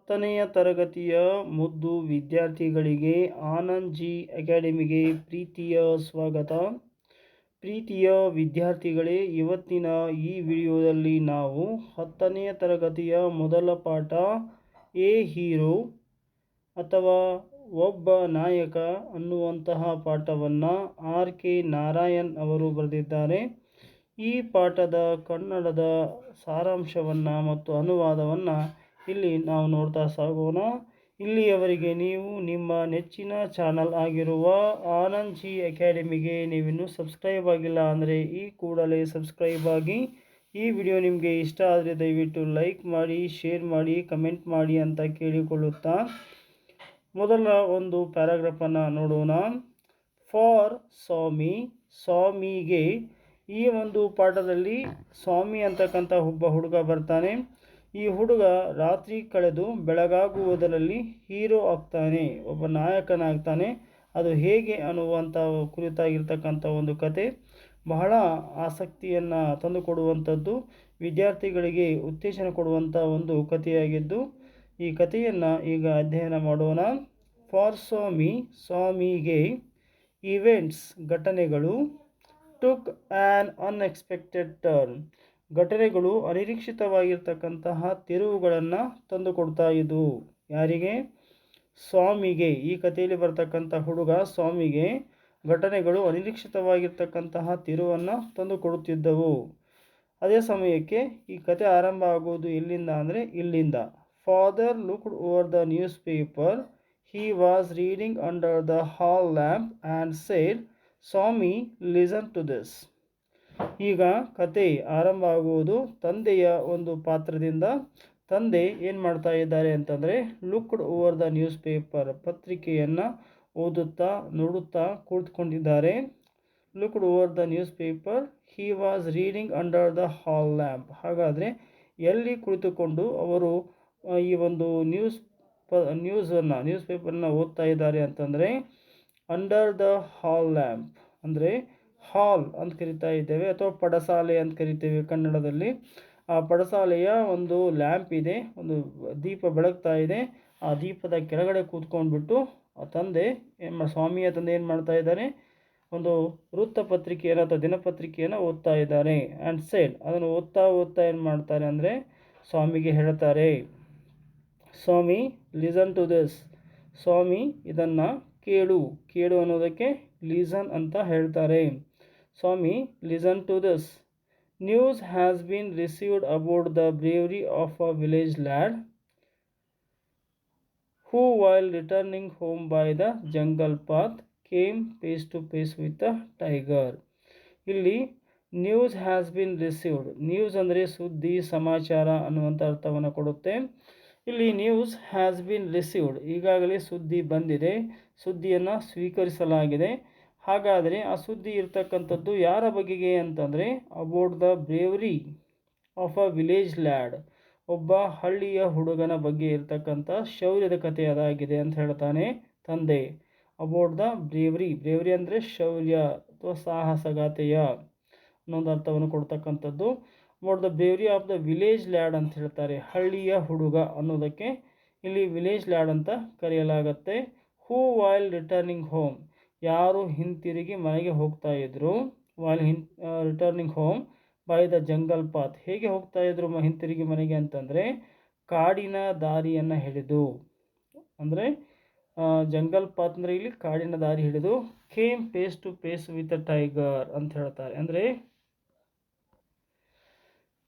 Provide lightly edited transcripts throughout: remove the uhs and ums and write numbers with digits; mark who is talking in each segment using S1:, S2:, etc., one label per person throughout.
S1: 10ನೆಯ ತರಗತಿಯ ಮುದ್ದು ವಿದ್ಯಾರ್ಥಿಗಳಿಗೆ ಆನಂದ್ ಜಿ ಅಕಾಡೆಮಿಗೆ ಪ್ರೀತಿಯ ಸ್ವಾಗತ. ಪ್ರೀತಿಯ ವಿದ್ಯಾರ್ಥಿಗಳೇ, ಇವತ್ತಿನ ಈ ವಿಡಿಯೋದಲ್ಲಿ ನಾವು 10ನೆಯ ತರಗತಿಯ ಮೊದಲ ಪಾಠ ಎ ಹೀರೋ ಅಥವಾ ಒಬ್ಬ ನಾಯಕ ಅನ್ನುವಂತಹ ಪಾಠವನ್ನು ಆರ್.ಕೆ. ನಾರಾಯಣ್ ಅವರು ಬರೆದಿದ್ದಾರೆ. ಈ ಪಾಠದ ಕನ್ನಡದ ಸಾರಾಂಶವನ್ನು ಮತ್ತು ಅನುವಾದವನ್ನು ಇಲ್ಲಿ ನಾವು ನೋಡ್ತಾ ಸಾಗೋಣ. ಇಲ್ಲಿಯವರೆಗೆ ನೀವು ನಿಮ್ಮ ನೆಚ್ಚಿನ ಚಾನಲ್ ಆಗಿರುವ ಆನಂದ್ ಜಿ ಅಕಾಡೆಮಿಗೆ ನೀವಿನ್ನೂ ಸಬ್ಸ್ಕ್ರೈಬ್ ಆಗಿಲ್ಲ ಅಂದರೆ ಈ ಕೂಡಲೇ ಸಬ್ಸ್ಕ್ರೈಬ್ ಆಗಿ. ಈ ವಿಡಿಯೋ ನಿಮಗೆ ಇಷ್ಟ ಆದರೆ ದಯವಿಟ್ಟು ಲೈಕ್ ಮಾಡಿ, ಶೇರ್ ಮಾಡಿ, ಕಮೆಂಟ್ ಮಾಡಿ ಅಂತ ಕೇಳಿಕೊಳ್ಳುತ್ತಾ ಮೊದಲ ಒಂದು ಪ್ಯಾರಾಗ್ರಾಫನ್ನು ನೋಡೋಣ. ಫಾರ್ ಸ್ವಾಮಿ, ಸ್ವಾಮಿಗೆ. ಈ ಒಂದು ಪಾಠದಲ್ಲಿ ಸ್ವಾಮಿ ಅಂತಕ್ಕಂಥ ಒಬ್ಬ ಹುಡುಗ ಬರ್ತಾನೆ. ಈ ಹುಡುಗ ರಾತ್ರಿ ಕಳೆದು ಬೆಳಗಾಗುವುದರಲ್ಲಿ ಹೀರೋ ಆಗ್ತಾನೆ, ಒಬ್ಬ ನಾಯಕನಾಗ್ತಾನೆ. ಅದು ಹೇಗೆ ಅನ್ನುವಂಥ ಕುರಿತಾಗಿರ್ತಕ್ಕಂಥ ಒಂದು ಕತೆ ಬಹಳ ಆಸಕ್ತಿಯನ್ನು ತಂದುಕೊಡುವಂಥದ್ದು, ವಿದ್ಯಾರ್ಥಿಗಳಿಗೆ ಉತ್ತೇಜನ ಕೊಡುವಂಥ ಒಂದು ಕಥೆಯಾಗಿದ್ದು ಈ ಕಥೆಯನ್ನು ಈಗ ಅಧ್ಯಯನ ಮಾಡೋಣ. ಫಾರ್ ಸ್ವಾಮಿ, ಸ್ವಾಮಿಗೆ. ಇವೆಂಟ್ಸ್, ಘಟನೆಗಳು. ಟುಕ್ ಆ್ಯನ್ ಅನ್ಎಕ್ಸ್ಪೆಕ್ಟೆಡ್ ಟರ್ನ್, ಘಟನೆಗಳು ಅನಿರೀಕ್ಷಿತವಾಗಿರ್ತಕ್ಕಂತಹ ತಿರುವುಗಳನ್ನು ತಂದುಕೊಡ್ತಾ ಇದ್ವು. ಯಾರಿಗೆ? ಸ್ವಾಮಿಗೆ. ಈ ಕಥೆಯಲ್ಲಿ ಬರ್ತಕ್ಕಂಥ ಹುಡುಗ ಸ್ವಾಮಿಗೆ ಘಟನೆಗಳು ಅನಿರೀಕ್ಷಿತವಾಗಿರ್ತಕ್ಕಂತಹ ತಿರುವನ್ನು ತಂದುಕೊಡುತ್ತಿದ್ದವು. ಅದೇ ಸಮಯಕ್ಕೆ ಈ ಕತೆ ಆರಂಭ ಆಗುವುದು ಎಲ್ಲಿಂದ ಅಂದರೆ ಇಲ್ಲಿಂದ. Father looked over the newspaper. He was reading under the hall lamp and said, Swami listen to this. ಈಗ ಕತೆ ಆರಂಭ ಆಗುವುದು ತಂದೆಯ ಒಂದು ಪಾತ್ರದಿಂದ. ತಂದೆ ಏನು ಮಾಡ್ತಾ ಇದ್ದಾರೆ ಅಂತಂದರೆ looked over the news paper, ಪತ್ರಿಕೆಯನ್ನು ಓದುತ್ತಾ ನೋಡುತ್ತಾ ಕುಳಿತುಕೊಂಡಿದ್ದಾರೆ. Looked over the newspaper. He was reading under the hall lamp. ಹಾಗಾದರೆ ಎಲ್ಲಿ ಕುಳಿತುಕೊಂಡು ಅವರು ಈ ಒಂದು ನ್ಯೂಸ್ ಪೇಪರ್ನ ಓದ್ತಾ ಇದ್ದಾರೆ ಅಂತಂದರೆ ಅಂಡರ್ ದ ಹಾಲ್ ಲ್ಯಾಂಪ್ ಅಂದರೆ ಹಾಲ್ ಅಂತ ಕರಿತಾ ಇದ್ದೇವೆ ಅಥವಾ ಪಡಸಾಲೆ ಅಂತ ಕರಿತೇವೆ ಕನ್ನಡದಲ್ಲಿ. ಆ ಪಡಸಾಲೆಯ ಒಂದು ಲ್ಯಾಂಪ್ ಇದೆ, ಒಂದು ದೀಪ ಬೆಳಗ್ತಾ ಇದೆ. ಆ ದೀಪದ ಕೆಳಗಡೆ ಕೂತ್ಕೊಂಡ್ಬಿಟ್ಟು ಸ್ವಾಮಿಯ ತಂದೆ ಏನು ಮಾಡ್ತಾ ಇದ್ದಾರೆ, ಒಂದು ವೃತ್ತಪತ್ರಿಕೆಯನ್ನು ಅಥವಾ ದಿನಪತ್ರಿಕೆಯನ್ನು ಓದ್ತಾ ಇದ್ದಾರೆ. ಆ್ಯಂಡ್ ಸೆಡ್, ಅದನ್ನು ಓದ್ತಾ ಏನು ಮಾಡ್ತಾರೆ ಅಂದರೆ ಸ್ವಾಮಿಗೆ ಹೇಳ್ತಾರೆ, Swami listen to this, Swami ಇದನ್ನು ಕೇಳು ಅನ್ನೋದಕ್ಕೆ ಲಿಸನ್ ಅಂತ ಹೇಳ್ತಾರೆ. Swami listen to this. News has been received about the bravery of a village lad who while returning home by the jungle path came face to face with a tiger. ಇಲ್ಲಿ news has been received. News ಅಂದರೆ ಸುದ್ದಿ, ಸಮಾಚಾರ ಅನ್ನುವಂಥ ಅರ್ಥವನ್ನು ಕೊಡುತ್ತೆ. ಇಲ್ಲಿ news has been received, ಈಗಾಗಲೇ ಸುದ್ದಿ ಬಂದಿದೆ, ಸುದ್ದಿಯನ್ನು ಸ್ವೀಕರಿಸಲಾಗಿದೆ. ಹಾಗಾದರೆ ಆ ಸುದ್ದಿ ಇರ್ತಕ್ಕಂಥದ್ದು ಯಾರ ಬಗೆಗೆ ಅಂತಂದರೆ about the bravery of a village lead, ಒಬ್ಬ ಹಳ್ಳಿಯ ಹುಡುಗನ ಬಗ್ಗೆ ಇರ್ತಕ್ಕಂಥ ಶೌರ್ಯದ ಕಥೆ ಅದಾಗಿದೆ ಅಂತ ಹೇಳ್ತಾನೆ ತಂದೆ. ಅಬೌಟ್ ದ ಬ್ರೇವರಿ ಅಂದರೆ ಶೌರ್ಯ ಅಥವಾ ಸಾಹಸಗಾಥೆಯ ಅನ್ನೊಂದು ಅರ್ಥವನ್ನು ಕೊಡ್ತಕ್ಕಂಥದ್ದು. About the bravery of the village lead ಅಂತ ಹೇಳ್ತಾರೆ, ಹಳ್ಳಿಯ ಹುಡುಗ ಅನ್ನೋದಕ್ಕೆ ಇಲ್ಲಿ ವಿಲೇಜ್ ಲ್ಯಾಡ್ ಅಂತ ಕರೆಯಲಾಗತ್ತೆ. ಹೂ ವೈಲ್ ರಿಟರ್ನಿಂಗ್ ಹೋಮ್, ಯಾರು ಹಿಂತಿರುಗಿ ಮನೆಗೆ ಹೋಗ್ತಾ ಇದ್ರು. While returning home by the jungle path, ಹೇಗೆ ಹೋಗ್ತಾ ಇದ್ರು ಹಿಂತಿರುಗಿ ಮನೆಗೆ ಅಂತಂದರೆ ಕಾಡಿನ ದಾರಿಯನ್ನು ಹಿಡಿದು. ಅಂದರೆ ಜಂಗಲ್ ಪಾತ್ ಅಂದರೆ ಇಲ್ಲಿ ಕಾಡಿನ ದಾರಿ ಹಿಡಿದು. Came face to face with a tiger ಅಂತ ಹೇಳ್ತಾರೆ. ಅಂದರೆ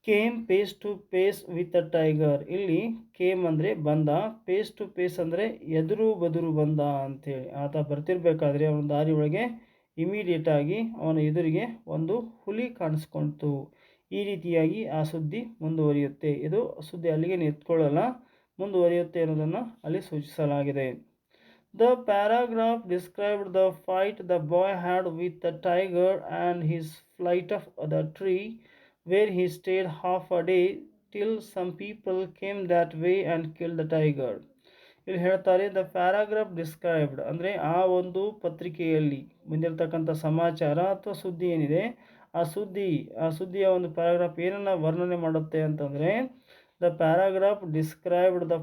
S1: came face to face with a tiger. ಇಲ್ಲಿ ಕೇಮ್ ಅಂದರೆ ಬಂದ, ಫೇಸ್ ಟು ಫೇಸ್ ಅಂದರೆ ಎದುರು ಬದುರು ಬಂದ ಅಂಥೇಳಿ. ಆತ ಬರ್ತಿರ್ಬೇಕಾದ್ರೆ ಅವನ ದಾರಿ ಒಳಗೆ ಇಮಿಡಿಯೇಟಾಗಿ ಅವನ ಎದುರಿಗೆ ಒಂದು ಹುಲಿ ಕಾಣಿಸ್ಕೊಳ್ತು. ಈ ರೀತಿಯಾಗಿ ಆ ಸುದ್ದಿ ಮುಂದುವರಿಯುತ್ತೆ. ಇದು ಸುದ್ದಿ ಅಲ್ಲಿಗೆ ನಿಂತ್ಕೊಳ್ಳಲ್ಲ, ಮುಂದುವರಿಯುತ್ತೆ ಅನ್ನೋದನ್ನು ಅಲ್ಲಿ ಸೂಚಿಸಲಾಗಿದೆ. The paragraph described the fight the boy had with the tiger and his flight of the tree where he stayed half a day till some people came that way and killed the tiger. ಇಲ್ಲಿ ಹೇಳ್ತಾರೆ the paragraph described ಅಂದರೆ ಆ ಒಂದು ಪತ್ರಿಕೆಯಲ್ಲಿ ಬಂದಿರತಕ್ಕಂಥ ಸಮಾಚಾರ ಅಥವಾ ಸುದ್ದಿ ಏನಿದೆ, ಆ ಸುದ್ದಿಯ ಒಂದು ಪ್ಯಾರಾಗ್ರಾಫ್ ಏನನ್ನು ವರ್ಣನೆ ಮಾಡುತ್ತೆ ಅಂತಂದರೆ the paragraph described the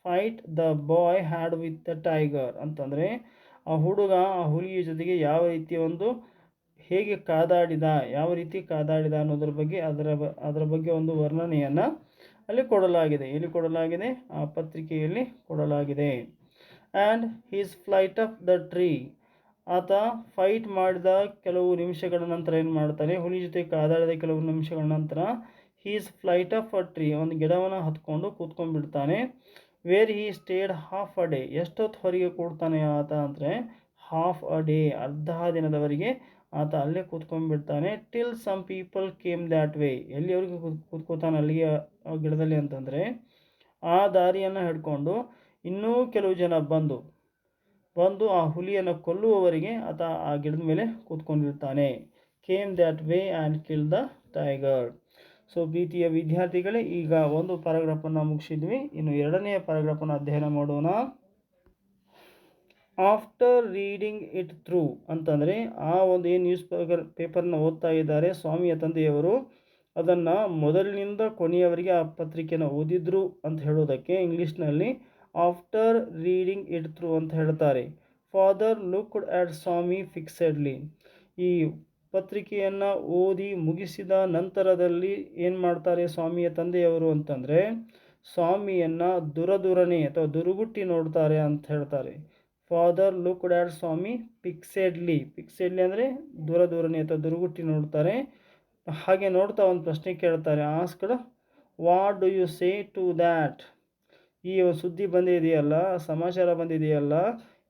S1: fight the boy had with the tiger ಅಂತಂದರೆ ಆ ಹುಡುಗ ಆ ಹುಲಿಯ ಜೊತೆಗೆ ಯಾವ ರೀತಿ ಹೇಗೆ ಕಾದಾಡಿದ, ಯಾವ ರೀತಿ ಕಾದಾಡಿದ ಅನ್ನೋದ್ರ ಬಗ್ಗೆ ಅದರ ಬಗ್ಗೆ ಒಂದು ವರ್ಣನೆಯನ್ನು ಅಲ್ಲಿ ಕೊಡಲಾಗಿದೆ. ಎಲ್ಲಿ ಕೊಡಲಾಗಿದೆ? ಆ ಪತ್ರಿಕೆಯಲ್ಲಿ ಕೊಡಲಾಗಿದೆ. And his flight of the tree, ಆತ ಫೈಟ್ ಮಾಡಿದ ಕೆಲವು ನಿಮಿಷಗಳ ನಂತರ ಏನು ಮಾಡ್ತಾನೆ, ಹುಲಿ ಜೊತೆ ಕಾದಾಡಿದ ಕೆಲವು ನಿಮಿಷಗಳ ನಂತರ his flight of a tree, ಒಂದು ಗಿಡವನ್ನು ಹತ್ಕೊಂಡು ಕೂತ್ಕೊಂಡ್ಬಿಡ್ತಾನೆ. Where he stayed half a day, ಎಷ್ಟೊತ್ತು ಹೊರಗೆ ಕೂಡ್ತಾನೆ ಆತ ಅಂದರೆ ಹಾಫ್ ಅ ಡೇ, ಅರ್ಧ ದಿನದವರೆಗೆ ಆತ ಅಲ್ಲೇ ಕೂತ್ಕೊಂಡ್ಬಿಡ್ತಾನೆ. Till some people came that way, ಎಲ್ಲಿವರೆಗೆ ಕೂತ್ಕೋತಾನೆ ಅಲ್ಲಿಗೆ ಗಿಡದಲ್ಲಿ ಅಂತಂದರೆ ಆ ದಾರಿಯನ್ನು ಹಿಡ್ಕೊಂಡು ಇನ್ನೂ ಕೆಲವು ಜನ ಬಂದು ಆ ಹುಲಿಯನ್ನು ಕೊಲ್ಲುವವರೆಗೆ ಆತ ಆ ಗಿಡದ ಮೇಲೆ ಕೂತ್ಕೊಂಡಿರ್ತಾನೆ. Came that way and kill the tiger. So ಪ್ರೀತಿಯ ವಿದ್ಯಾರ್ಥಿಗಳೇ, ಈಗ ಒಂದು ಪ್ಯಾರಾಗ್ರಾಫನ್ನು ಮುಗಿಸಿದ್ವಿ. ಇನ್ನು ಎರಡನೆಯ ಪ್ಯಾರಾಗ್ರಾಫನ್ನು ಅಧ್ಯಯನ ಮಾಡೋಣ. ಆಫ್ಟರ್ ರೀಡಿಂಗ್ ಇಟ್ ಥ್ರೂ ಅಂತಂದರೆ ಆ ಒಂದು ಏನು ನ್ಯೂಸ್ ಪೇಪರ್ನ ಓದ್ತಾ ಇದ್ದಾರೆ ಸ್ವಾಮಿಯ ತಂದೆಯವರು, ಅದನ್ನು ಮೊದಲಿನಿಂದ ಕೊನೆಯವರೆಗೆ ಆ ಪತ್ರಿಕೆಯನ್ನು ಓದಿದ್ರು ಅಂತ ಹೇಳೋದಕ್ಕೆ ಇಂಗ್ಲೀಷ್ನಲ್ಲಿ ಆಫ್ಟರ್ ರೀಡಿಂಗ್ ಇಟ್ ಥ್ರೂ ಅಂತ ಹೇಳ್ತಾರೆ. ಫಾದರ್ ಲುಕ್ಡ್ ಆಟ್ ಸ್ವಾಮಿ ಫಿಕ್ಸೆಡ್ಲಿ, ಈ ಪತ್ರಿಕೆಯನ್ನು ಓದಿ ಮುಗಿಸಿದ ನಂತರದಲ್ಲಿ ಏನು ಮಾಡ್ತಾರೆ ಸ್ವಾಮಿಯ ತಂದೆಯವರು ಅಂತಂದರೆ ಸ್ವಾಮಿಯನ್ನು ದುರದುರನೆ ಅಥವಾ ದುರುಗುಟ್ಟಿ ನೋಡ್ತಾರೆ ಅಂತ ಹೇಳ್ತಾರೆ. ಫಾದರ್ ಲುಕ್ಡ್ ಆಟ್ ಸ್ವಾಮಿ ಫಿಕ್ಸೆಡ್ಲಿ ಅಂದರೆ ದೂರನೆ ಅಥವಾ ದುರುಗುಟ್ಟಿ ನೋಡ್ತಾರೆ. ಹಾಗೆ ನೋಡ್ತಾ ಒಂದು ಪ್ರಶ್ನೆ ಕೇಳ್ತಾರೆ. Asked what do you say to that, ಈ ಸುದ್ದಿ ಬಂದಿದೆಯಲ್ಲ, ಸಮಾಚಾರ ಬಂದಿದೆಯಲ್ಲ,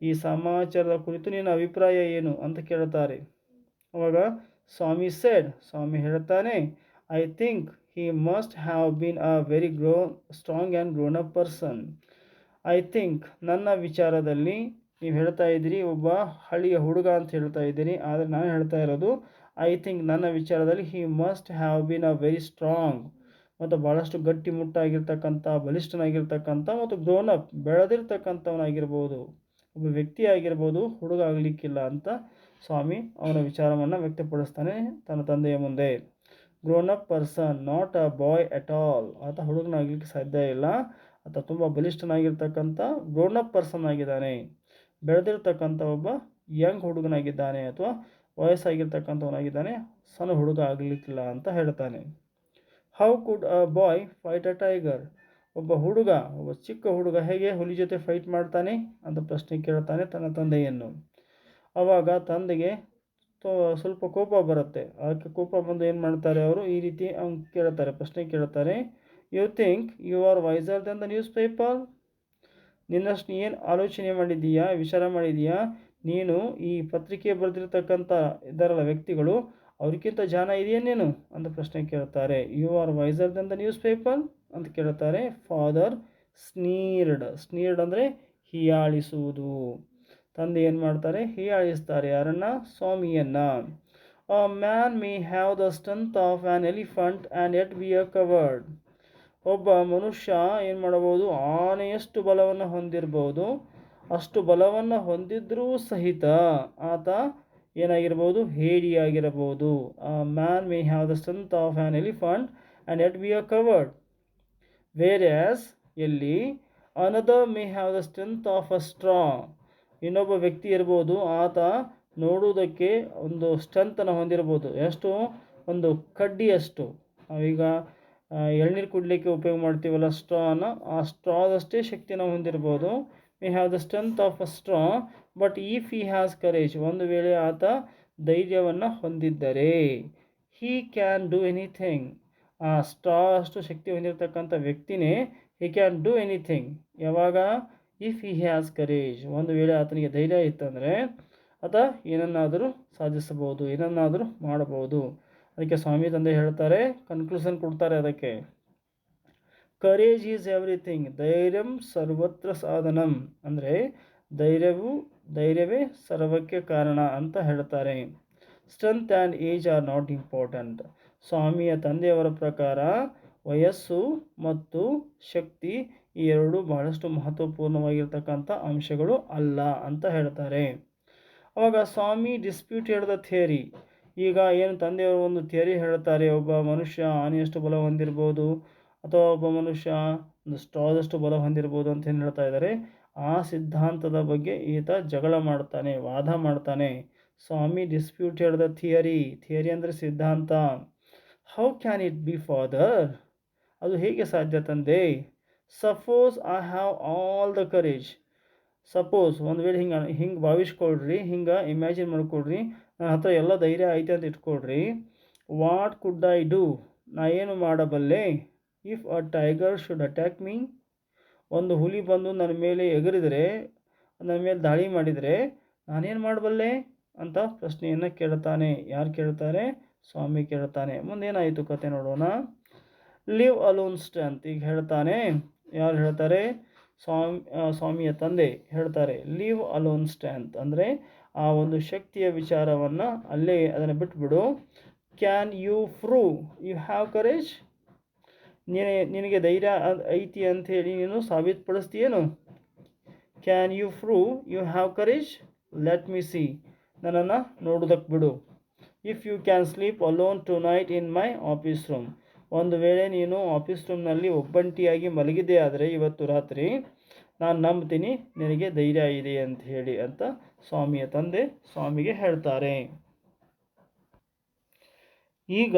S1: ಈ ಸಮಾಚಾರದ ಕುರಿತು ನಿನ್ನ ಅಭಿಪ್ರಾಯ ಏನು ಅಂತ ಕೇಳ್ತಾರೆ. ಅವಾಗ ಸ್ವಾಮಿ ಹೇಳ್ತಾನೆ, I think he must have been a very strong and grown up person. I think, ನನ್ನ ವಿಚಾರದಲ್ಲಿ ನೀವು ಹೇಳ್ತಾ ಇದ್ದೀರಿ ಒಬ್ಬ ಹಳ್ಳಿಯ ಹುಡುಗ ಅಂತ ಹೇಳ್ತಾ ಇದ್ದೀರಿ, ಆದರೆ ನಾನು ಹೇಳ್ತಾ ಇರೋದು ಐ ಥಿಂಕ್ ನನ್ನ ವಿಚಾರದಲ್ಲಿ ಹಿ must have been a very strong, ಮತ್ತು ಭಾಳಷ್ಟು ಗಟ್ಟಿಮುಟ್ಟಾಗಿರ್ತಕ್ಕಂಥ, ಬಲಿಷ್ಠನಾಗಿರ್ತಕ್ಕಂಥ ಮತ್ತು ಗ್ರೋನ್ ಅಪ್ ಬೆಳೆದಿರ್ತಕ್ಕಂಥವನಾಗಿರ್ಬೋದು, ಒಬ್ಬ ವ್ಯಕ್ತಿ ಆಗಿರ್ಬೋದು, ಹುಡುಗ ಆಗಲಿಕ್ಕಿಲ್ಲ ಅಂತ ಸ್ವಾಮಿ ಅವನ ವಿಚಾರವನ್ನು ವ್ಯಕ್ತಪಡಿಸ್ತಾನೆ ತನ್ನ ತಂದೆಯ ಮುಂದೆ. Grown up person, not a boy at all, ಆತ ಹುಡುಗನಾಗಲಿಕ್ಕೆ ಸಾಧ್ಯ ಇಲ್ಲ, ಆತ ತುಂಬ ಬಲಿಷ್ಠನಾಗಿರ್ತಕ್ಕಂಥ ಗ್ರೋನ್ ಅಪ್ ಪರ್ಸನ್ ಆಗಿದ್ದಾನೆ, ಬೆಳೆದಿರ್ತಕ್ಕಂಥ ಒಬ್ಬ ಯಂಗ್ ಹುಡುಗನಾಗಿದ್ದಾನೆ ಅಥವಾ ವಯಸ್ಸಾಗಿರ್ತಕ್ಕಂಥವನಾಗಿದ್ದಾನೆ, ಸಣ್ಣ ಹುಡುಗ ಆಗಲಿಕ್ಕಿಲ್ಲ ಅಂತ ಹೇಳ್ತಾನೆ. How could a boy fight a tiger, ಒಬ್ಬ ಚಿಕ್ಕ ಹುಡುಗ ಹೇಗೆ ಹುಲಿ ಜೊತೆ ಫೈಟ್ ಮಾಡ್ತಾನೆ ಅಂತ ಪ್ರಶ್ನೆ ಕೇಳ್ತಾನೆ ತನ್ನ ತಂದೆಯನ್ನು. ಆವಾಗ ತಂದೆಗೆ ಸ್ವಲ್ಪ ಕೋಪ ಬರುತ್ತೆ. ಅದಕ್ಕೆ ಕೋಪ ಬಂದು ಏನು ಮಾಡ್ತಾರೆ ಅವರು, ಈ ರೀತಿ ಪ್ರಶ್ನೆ ಕೇಳ್ತಾರೆ. You think you are wiser than the newspaper, ನಿನ್ನಷ್ಟು ಏನು ಆಲೋಚನೆ ಮಾಡಿದ್ದೀಯಾ, ವಿಚಾರ ಮಾಡಿದೀಯಾ, ನೀನು ಈ ಪತ್ರಿಕೆ ಬರೆದಿರ್ತಕ್ಕಂಥ ಇದರಲ್ಲ ವ್ಯಕ್ತಿಗಳು ಅವ್ರಿಗಿಂತ ಜಾಣ ಇದೆಯೇನೇನು ಅಂತ ಪ್ರಶ್ನೆ ಕೇಳ್ತಾರೆ. You are wiser than the newspaper ಅಂತ ಕೇಳ್ತಾರೆ. ಫಾದರ್ ಸ್ನೀರ್ಡ್ ಅಂದರೆ ಹೀಯಾಳಿಸುವುದು. ತಂದೆ ಏನು ಮಾಡ್ತಾರೆ, ಹೀಯಾಳಿಸ್ತಾರೆ. ಯಾರನ್ನ? ಸ್ವಾಮಿಯನ್ನು. A man may have the strength of an elephant and yet be a coward, ಒಬ್ಬ ಮನುಷ್ಯ ಏನು ಮಾಡಬಹುದು, ಆನೆಯಷ್ಟು ಬಲವನ್ನು ಹೊಂದಿರಬಹುದು, ಅಷ್ಟು ಬಲವನ್ನು ಹೊಂದಿದ್ರೂ ಸಹಿತ ಆತ ಏನಾಗಿರ್ಬೋದು, ಹೇಡಿಯಾಗಿರಬಹುದು. A man may have the strength of an elephant and yet be a coward, whereas ಎಲ್ಲಿ another may have the strength of a straw, ಇನ್ನೊಬ್ಬ ವ್ಯಕ್ತಿ ಇರ್ಬೋದು, ಆತ ನೋಡುವುದಕ್ಕೆ ಒಂದು ಸ್ಟ್ರೆಂತನ್ನು ಹೊಂದಿರ್ಬೋದು, ಎಷ್ಟು, ಒಂದು ಕಡ್ಡಿಯಷ್ಟು. ನಾವೀಗ ಎಳ್ನೀರು ಕುಡಲಿಕ್ಕೆ ಉಪಯೋಗ ಮಾಡ್ತೀವಲ್ಲ ಸ್ಟ್ರಾನ, ಆ ಸ್ಟ್ರಾದಷ್ಟೇ ಶಕ್ತಿಯನ್ನು ಹೊಂದಿರ್ಬೋದು. May have the strength of a straw but if he has courage, ಒಂದು ವೇಳೆ ಆತ ಧೈರ್ಯವನ್ನು ಹೊಂದಿದ್ದರೆ, ಹೀ ಕ್ಯಾನ್ ಡೂ ಎನಿಥಿಂಗ್, ಆ ಸ್ಟ್ರಾ ಅಷ್ಟು ಶಕ್ತಿ ಹೊಂದಿರತಕ್ಕಂಥ ವ್ಯಕ್ತಿನೇ ಹಿ ಕ್ಯಾನ್ ಡೂ ಎನಿಥಿಂಗ್. ಯಾವಾಗ? ಇಫ್ ಹಿ ಹ್ಯಾಸ್ ಕರೇಜ್, ಒಂದು ವೇಳೆ ಆತನಿಗೆ ಧೈರ್ಯ ಇತ್ತಂದರೆ ಆತ ಏನನ್ನಾದರೂ ಸಾಧಿಸಬಹುದು, ಏನನ್ನಾದರೂ ಮಾಡಬಹುದು. ಅದಕ್ಕೆ ಸ್ವಾಮಿ ತಂದೆ ಹೇಳ್ತಾರೆ, ಕನ್ಕ್ಲೂಷನ್ ಕೊಡ್ತಾರೆ ಅದಕ್ಕೆ. ಕರೇಜ್ ಈಸ್ ಎವ್ರಿಥಿಂಗ್, ಧೈರ್ಯಂ ಸರ್ವತ್ರ ಸಾಧನಂ, ಅಂದರೆ ಧೈರ್ಯವೇ ಸರ್ವಕ್ಕೆ ಕಾರಣ ಅಂತ ಹೇಳ್ತಾರೆ. Strength and age are not important, ಸ್ವಾಮಿಯ ತಂದೆಯವರ ಪ್ರಕಾರ ವಯಸ್ಸು ಮತ್ತು ಶಕ್ತಿ ಈ ಎರಡು ಬಹಳಷ್ಟು ಮಹತ್ವಪೂರ್ಣವಾಗಿರ್ತಕ್ಕಂಥ ಅಂಶಗಳು ಅಲ್ಲ ಅಂತ ಹೇಳ್ತಾರೆ. ಅವಾಗ ಸ್ವಾಮಿ ಡಿಸ್ಪ್ಯೂಟೆಡ್ ದ ಥಿಯರಿ, ಈಗ ಏನು ತಂದೆಯವರು ಒಂದು ಥಿಯರಿ ಹೇಳ್ತಾರೆ, ಒಬ್ಬ ಮನುಷ್ಯ ಆನೆಯಷ್ಟು ಬಲ ಹೊಂದಿರ್ಬೋದು, ಅಥವಾ ಒಬ್ಬ ಮನುಷ್ಯ ಒಂದು ಸ್ಟ್ರಾದಷ್ಟು ಬಲ ಹೊಂದಿರ್ಬೋದು ಅಂತ ಏನು ಹೇಳ್ತಾ ಇದ್ದಾರೆ. ಆ ಸಿದ್ಧಾಂತದ ಬಗ್ಗೆ ಈತ ಜಗಳ ಮಾಡ್ತಾನೆ, ವಾದ ಮಾಡ್ತಾನೆ. ಸ್ವಾಮಿ ಡಿಸ್ಪ್ಯೂಟೆಡ್ ದ ಥಿಯರಿ. ಥಿಯರಿ ಅಂದರೆ ಸಿದ್ಧಾಂತ. How can it be father? ಅದು ಹೇಗೆ ಸಾಧ್ಯ ತಂದೆ? Suppose I have all the courage. Suppose ಒಂದು ವೇಳೆ ಹಿಂಗೆ ಭಾವಿಸ್ಕೊಳ್ರಿ, ಹಿಂಗೆ ಇಮ್ಯಾಜಿನ್ ಮಾಡ್ಕೊಳ್ರಿ, ನನ್ನ ಹತ್ರ ಎಲ್ಲ ಧೈರ್ಯ ಐತೆ ಅಂತ ಇಟ್ಕೊಳ್ರಿ. What could I do? ನಾ ಏನು ಮಾಡಬಲ್ಲೆ? If a tiger should attack me. ಒಂದು ಹುಲಿ ಬಂದು ನನ್ನ ಮೇಲೆ ಎಗರಿದರೆ, ನನ್ನ ಮೇಲೆ ದಾಳಿ ಮಾಡಿದರೆ ನಾನೇನು ಮಾಡಬಲ್ಲೆ ಅಂತ ಪ್ರಶ್ನೆಯನ್ನು ಕೇಳ್ತಾನೆ. ಯಾರು ಕೇಳ್ತಾರೆ? ಸ್ವಾಮಿ ಕೇಳ್ತಾನೆ. ಮುಂದೇನಾಯಿತು ಕತೆ ನೋಡೋಣ. Leave alone strength. ಈಗ ಹೇಳ್ತಾನೆ. ಯಾರು ಹೇಳ್ತಾರೆ? ಸ್ವಾಮಿಯ ತಂದೆ ಹೇಳ್ತಾರೆ. ಲಿವ್ ಅಲೋನ್ ಸ್ಟ್ರೆಂತ್ ಅಂದರೆ ಆ ಒಂದು ಶಕ್ತಿಯ ವಿಚಾರವನ್ನು ಅಲ್ಲೇ ಅದನ್ನು ಬಿಟ್ಬಿಡು. Can you prove you have courage? ನಿನಗೆ ಧೈರ್ಯ ಐತಿ ಅಂಥೇಳಿ ನೀನು ಸಾಬೀತುಪಡಿಸ್ತೀಯೇನು? Can you prove you have courage? Let me see. ನನ್ನನ್ನು ನೋಡೋದಕ್ಕೆ ಬಿಡು. If you can sleep alone tonight in my office room. ಒಂದು ವೇಳೆ ನೀನು ಆಫೀಸ್ ರೂಮ್ನಲ್ಲಿ ಒಬ್ಬಂಟಿಯಾಗಿ ಮಲಗಿದ್ದೇ ಆದರೆ ಇವತ್ತು ರಾತ್ರಿ, ನಾನು ನಂಬ್ತೀನಿ ನಿನಗೆ ಧೈರ್ಯ ಇದೆ ಅಂತ ಹೇಳಿ ಅಂತ ಸ್ವಾಮಿಯ ತಂದೆ ಸ್ವಾಮಿಗೆ ಹೇಳ್ತಾರೆ. ಈಗ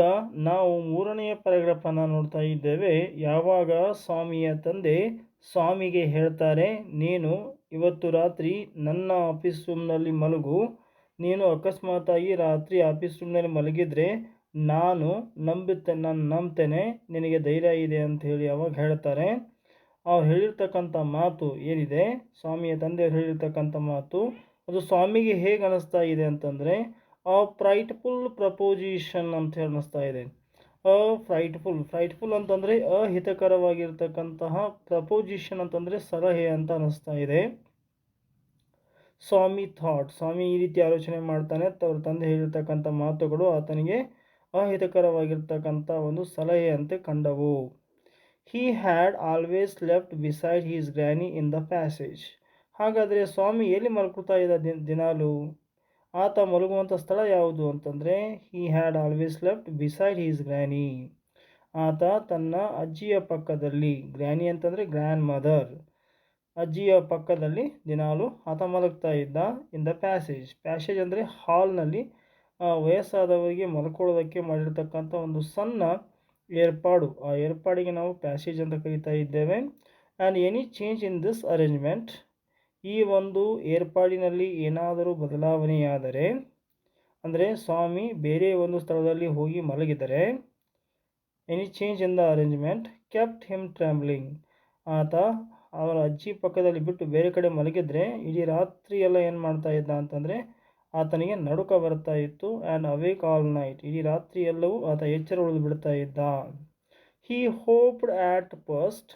S1: ನಾವು 3ನೆಯ ಪ್ಯಾರಾಗ್ರಾಫನ್ನು ನೋಡ್ತಾ ಇದ್ದೇವೆ. ಯಾವಾಗ ಸ್ವಾಮಿಯ ತಂದೆ ಸ್ವಾಮಿಗೆ ಹೇಳ್ತಾರೆ, ನೀನು ಇವತ್ತು ರಾತ್ರಿ ನನ್ನ ಆಫೀಸ್ ರೂಮ್ನಲ್ಲಿ ಮಲಗು. ನೀನು ಅಕಸ್ಮಾತಾಗಿ ರಾತ್ರಿ ಆಫೀಸ್ ರೂಮ್ನಲ್ಲಿ ಮಲಗಿದರೆ ನಾನು ನಂಬ್ತೇನೆ ನಿನಗೆ ಧೈರ್ಯ ಇದೆ ಅಂತ ಹೇಳಿ ಅವಾಗ ಹೇಳ್ತಾರೆ. ಅವ್ರು ಹೇಳಿರ್ತಕ್ಕಂಥ ಮಾತು ಏನಿದೆ, ಸ್ವಾಮಿಯ ತಂದೆಯವರು ಹೇಳಿರ್ತಕ್ಕಂಥ ಮಾತು, ಅದು ಸ್ವಾಮಿಗೆ ಹೇಗೆ ಅನ್ನಿಸ್ತಾ ಇದೆ ಅಂತಂದರೆ ಅ ಫ್ರೈಟ್ಫುಲ್ ಪ್ರಪೋಸಿಷನ್ ಅಂತ ಹೇಳಿ ಅನ್ನಿಸ್ತಾ ಇದೆ. ಫ್ರೈಟ್ಫುಲ್ ಅಂತಂದರೆ ಅಹಿತಕರವಾಗಿರ್ತಕ್ಕಂತಹ, ಪ್ರಪೋಸಿಷನ್ ಅಂತಂದರೆ ಸಲಹೆ ಅಂತ ಅನ್ನಿಸ್ತಾ ಇದೆ. ಸ್ವಾಮಿ ಈ ರೀತಿ ಆಲೋಚನೆ ಮಾಡ್ತಾನೆ. ಅವ್ರ ತಂದೆ ಹೇಳಿರ್ತಕ್ಕಂಥ ಮಾತುಗಳು ಆತನಿಗೆ ಅಹಿತಕರವಾಗಿರ್ತಕ್ಕಂಥ ಒಂದು ಸಲಹೆಯಂತೆ ಕಂಡವು. He had always left beside his granny in the passage. ಹಾಗಾದರೆ ಸ್ವಾಮಿ ಎಲ್ಲಿ ಮಲ್ಕೊಳ್ತಾ ಇದ್ದ ದಿನಾಲು? ಆತ ಮಲಗುವಂಥ ಸ್ಥಳ ಯಾವುದು ಅಂತಂದರೆ he had always left beside his granny. ಆತ ತನ್ನ ಅಜ್ಜಿಯ ಪಕ್ಕದಲ್ಲಿ, ಗ್ರ್ಯಾನಿ ಅಂತಂದರೆ ಗ್ರ್ಯಾಂಡ್ ಮದರ್, ಅಜ್ಜಿಯ ಪಕ್ಕದಲ್ಲಿ ದಿನಾಲು ಆತ ಮಲಗ್ತಾ ಇದ್ದ. ಇನ್ ದ ಪ್ಯಾಸೇಜ್ ಅಂದರೆ ಹಾಲ್ನಲ್ಲಿ ವಯಸ್ಸಾದವರಿಗೆ ಮಲ್ಕೊಳ್ಳೋದಕ್ಕೆ ಮಾಡಿರ್ತಕ್ಕಂಥ ಒಂದು ಸಣ್ಣ ಏರ್ಪಾಡು. ಆ ಏರ್ಪಾಡಿಗೆ ನಾವು ಪ್ಯಾಸೇಜ್ ಅಂತ ಕರೀತಾ ಇದ್ದೇವೆ. And any change in this arrangement, ಈ ಒಂದು ಏರ್ಪಾಡಿನಲ್ಲಿ ಏನಾದರೂ ಬದಲಾವಣೆಯಾದರೆ, ಅಂದರೆ ಸ್ವಾಮಿ ಬೇರೆ ಒಂದು ಸ್ಥಳದಲ್ಲಿ ಹೋಗಿ ಮಲಗಿದರೆ, any change in the arrangement kept him trembling. ಆತ ಅವರ ಅಜ್ಜಿ ಪಕ್ಕದಲ್ಲಿ ಬಿಟ್ಟು ಬೇರೆ ಕಡೆ ಮಲಗಿದರೆ ಇಡೀ ರಾತ್ರಿ ಎಲ್ಲ ಏನು ಮಾಡ್ತಾ ಇದ್ದ ಅಂತಂದರೆ ಆತನಿಗೆ ನಡುಕ ಬರ್ತಾ ಇತ್ತು. ಆ್ಯಂಡ್ ಅವೇಕ್ ಆಲ್ ನೈಟ್, ಇಡೀ ರಾತ್ರಿ ಎಲ್ಲವೂ ಆತ ಎಚ್ಚರ ಉಳಿದು ಬಿಡ್ತಾ ಇದ್ದ. ಹಿ ಹೋಪ್ಡ್ ಆಟ್ ಫಸ್ಟ್,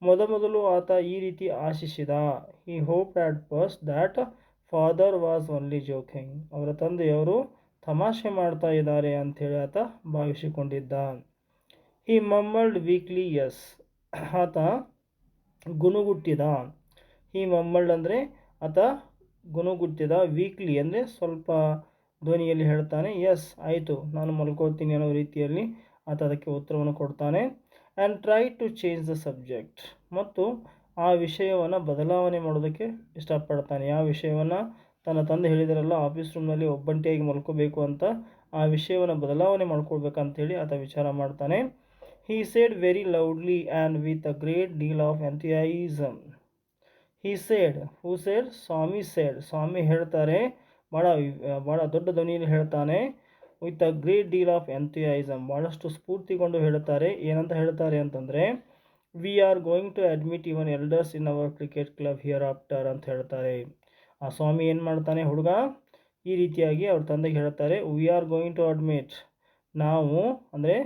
S1: ಮೊದಲು ಆತ ಈ ರೀತಿ ಆಶಿಸಿದ. He hoped at first that father was only joking. ಅವರ ತಂದೆಯವರು ತಮಾಷೆ ಮಾಡ್ತಾ ಇದ್ದಾರೆ ಅಂಥೇಳಿ ಆತ ಭಾವಿಸಿಕೊಂಡಿದ್ದ. ಹಿ ಮಮ್ಮಲ್ಡ್ ವೀಕ್ಲಿ ಎಸ್, ಆತ ಗುನುಗುಟ್ಟಿದ. ಹಿ ಮಮ್ಮಲ್ಡ್ ಅಂದರೆ ಆತ ಗುನುಗುಟ್ಟಿದ. ವೀಕ್ಲಿ ಅಂದರೆ ಸ್ವಲ್ಪ ಧ್ವನಿಯಲ್ಲಿ ಹೇಳ್ತಾನೆ. ಎಸ್, ಆಯಿತು, ನಾನು ಮಲ್ಕೊಳ್ತೀನಿ ಅನ್ನೋ ರೀತಿಯಲ್ಲಿ ಆತ ಅದಕ್ಕೆ ಉತ್ತರವನ್ನು ಕೊಡ್ತಾನೆ. And try to change the subject, ಮತ್ತು ಆ ವಿಷಯವನ್ನು ಬದಲಾವಣೆ ಮಾಡೋದಕ್ಕೆ ಇಷ್ಟಪಡ್ತಾನೆ. ಯಾವ ವಿಷಯವನ್ನು? ತನ್ನ ತಂದೆ ಹೇಳಿದಾರಲ್ಲ ಆಫೀಸ್ ರೂಮ್ನಲ್ಲಿ ಒಬ್ಬಂಟಿಯಾಗಿ ಮಲ್ಕೋಬೇಕು ಅಂತ, ಆ ವಿಷಯವನ್ನು ಬದಲಾವಣೆ ಮಾಡ್ಕೊಳ್ಬೇಕಂತೇಳಿ ಆತ ವಿಚಾರ ಮಾಡ್ತಾನೆ. He said very loudly and with a great deal of enthusiasm. He said, who said? Swami said. ಸ್ವಾಮಿ ಹೇಳ್ತಾರೆ, ಭಾಳ ದೊಡ್ಡ ಧ್ವನಿಯಲ್ಲಿ ಹೇಳ್ತಾನೆ. With a great deal of enthusiasm, ಭಾಳಷ್ಟು ಸ್ಫೂರ್ತಿಗೊಂಡು ಹೇಳ್ತಾರೆ. ಏನಂತ ಹೇಳ್ತಾರೆ ಅಂತಂದರೆ, we are going to admit even elders in our cricket club hereafter ಅಂತ ಹೇಳ್ತಾರೆ. ಆ ಸ್ವಾಮಿ ಏನು ಮಾಡ್ತಾನೆ ಹುಡುಗ, ಈ ರೀತಿಯಾಗಿ ಅವ್ರ ತಂದೆಗೆ ಹೇಳ್ತಾರೆ, we are going to admit, ನಾವು ಅಂದರೆ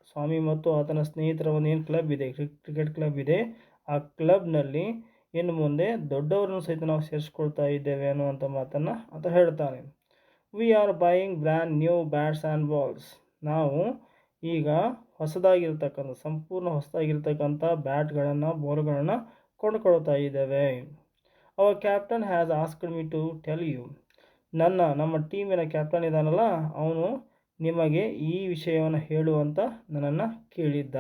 S1: ಸ್ವಾಮಿ ಮತ್ತು ಆತನ ಸ್ನೇಹಿತರ ಒಂದು ಏನು ಕ್ಲಬ್ ಇದೆ, ಕ್ರಿಕೆಟ್ ಕ್ಲಬ್ ಇದೆ, ಆ ಕ್ಲಬ್ನಲ್ಲಿ ಇನ್ನು ಮುಂದೆ ದೊಡ್ಡವರನ್ನು ಸಹಿತ ನಾವು ಸೇರಿಸ್ಕೊಳ್ತಾ ಇದ್ದೇವೆ ಅನ್ನುವಂಥ ಮಾತನ್ನು ಆತ ಹೇಳ್ತಾನೆ. We are buying brand new bats and balls, ನಾವು ಈಗ ಸಂಪೂರ್ಣ ಹೊಸದಾಗಿರ್ತಕ್ಕಂಥ ಬ್ಯಾಟ್ಗಳನ್ನು ಬಾಲ್ಗಳನ್ನು ಕೊಂಡುಕೊಳ್ತಾ ಇದ್ದೇವೆ. Our captain has asked me to tell you, ನಮ್ಮ ಟೀಮಿನ ಕ್ಯಾಪ್ಟನ್ ಇದ್ದಾನಲ್ಲ ಅವನು ನಿಮಗೆ ಈ ವಿಷಯವನ್ನು ಹೇಳುವಂತ ನನ್ನನ್ನು ಕೇಳಿದ್ದ.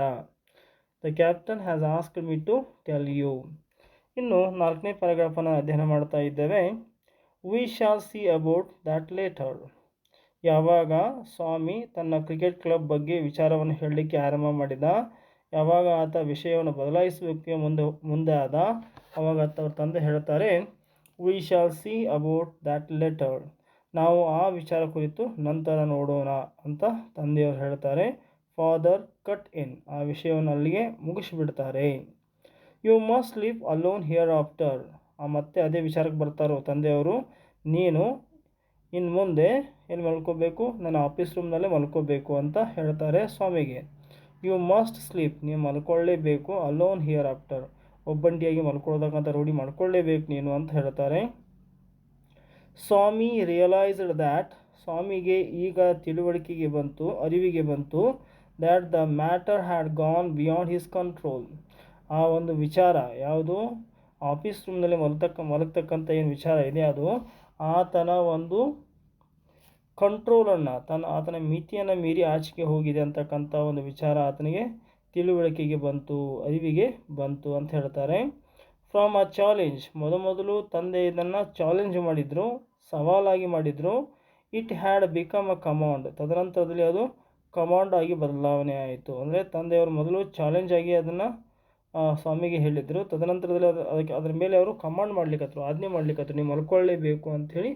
S1: The captain has asked me to tell you. ಇನ್ನು 4ನೇ ಪ್ಯಾರಾಗ್ರಾಫನ್ನು ಅಧ್ಯಯನ ಮಾಡ್ತಾ ಇದ್ದೇವೆ. We shall see about that later. ಯಾವಾಗ ಸ್ವಾಮಿ ತನ್ನ ಕ್ರಿಕೆಟ್ ಕ್ಲಬ್ ಬಗ್ಗೆ ವಿಚಾರವನ್ನು ಹೇಳಲಿಕ್ಕೆ ಆರಂಭ ಮಾಡಿದ, ಯಾವಾಗ ಆತ ವಿಷಯವನ್ನು ಬದಲಾಯಿಸೋಕ್ಕೆ ಮುಂದೆ ಆದ, ಆವಾಗ ಅವ್ರ ತಂದೆ ಹೇಳ್ತಾರೆ we shall see about that letter. ನಾವು ಆ ವಿಚಾರ ಕುರಿತು ನಂತರ ನೋಡೋಣ ಅಂತ ತಂದೆಯವರು ಹೇಳ್ತಾರೆ. Father cut in. ಆ ವಿಷಯವನ್ನು ಅಲ್ಲಿಗೆ ಮುಗಿಸಿಬಿಡ್ತಾರೆ. You must live alone hereafter. ಮತ್ತೆ ಅದೇ ವಿಚಾರಕ್ಕೆ ಬರ್ತಾರೋ ತಂದೆಯವರು, ನೀನು ಇನ್ನು ಮುಂದೆ ಎಲ್ಲಿ ಮಲ್ಕೋಬೇಕು, ನನ್ನ ಆಫೀಸ್ ರೂಮ್ನಲ್ಲೇ ಮಲ್ಕೋಬೇಕು ಅಂತ ಹೇಳ್ತಾರೆ ಸ್ವಾಮಿಗೆ. You must sleep. ನೀವು ಮಲ್ಕೊಳ್ಳೇಬೇಕು. Alone hereafter. ಒಬ್ಬಂಟಿಯಾಗಿ ಮಲ್ಕೊಳ್ಳೋದಕ್ಕಂತ ರೂಢಿ ಮಾಡ್ಕೊಳ್ಳೇಬೇಕು ನೀನು ಅಂತ ಹೇಳ್ತಾರೆ. Swami realised that. ಸ್ವಾಮಿಗೆ ಈಗ ತಿಳುವಳಿಕೆಗೆ ಬಂತು, ಅರಿವಿಗೆ ಬಂತು, that the matter had gone beyond his control. ಆ ಒಂದು ವಿಚಾರ ಯಾವುದು, ಆಫೀಸ್ ರೂಮ್ನಲ್ಲಿ ಮಲಗ್ತಕ್ಕಂಥ ಏನು ವಿಚಾರ ಇದೆ ಅದು ಆತನ ಒಂದು ಕಂಟ್ರೋಲನ್ನು, ಆತನ ಮಿತಿಯನ್ನು ಮೀರಿ ಆಚೆಗೆ ಹೋಗಿದೆ ಅಂತಕ್ಕಂಥ ಒಂದು ವಿಚಾರ ಆತನಿಗೆ ತಿಳುವಳಿಕೆಗೆ ಬಂತು, ಅರಿವಿಗೆ ಬಂತು ಅಂತ ಹೇಳ್ತಾರೆ. From a challenge. ಮೊದಲು ತಂದೆ ಇದನ್ನು ಚಾಲೆಂಜ್ ಮಾಡಿದರು, ಸವಾಲಾಗಿ ಮಾಡಿದರು. It had become a command. ತದನಂತರದಲ್ಲಿ ಅದು ಕಮಾಂಡ್ ಆಗಿ ಬದಲಾವಣೆ ಆಯಿತು. ಅಂದರೆ ತಂದೆಯವರು ಮೊದಲು ಚಾಲೆಂಜ್ ಆಗಿ ಅದನ್ನು ಸ್ವಾಮಿಗೆ ಹೇಳಿದರು. ತದನಂತರದಲ್ಲಿ ಅದರ ಮೇಲೆ ಅವರು ಕಮಾಂಡ್ ಮಾಡ್ಲಿಕ್ಕತ್ರು, ಆಜ್ಞೆ ಮಾಡ್ಲಿಕ್ಕತ್ರು, ನೀವು ಮಲ್ಕೊಳ್ಳೇಬೇಕು ಅಂಥೇಳಿ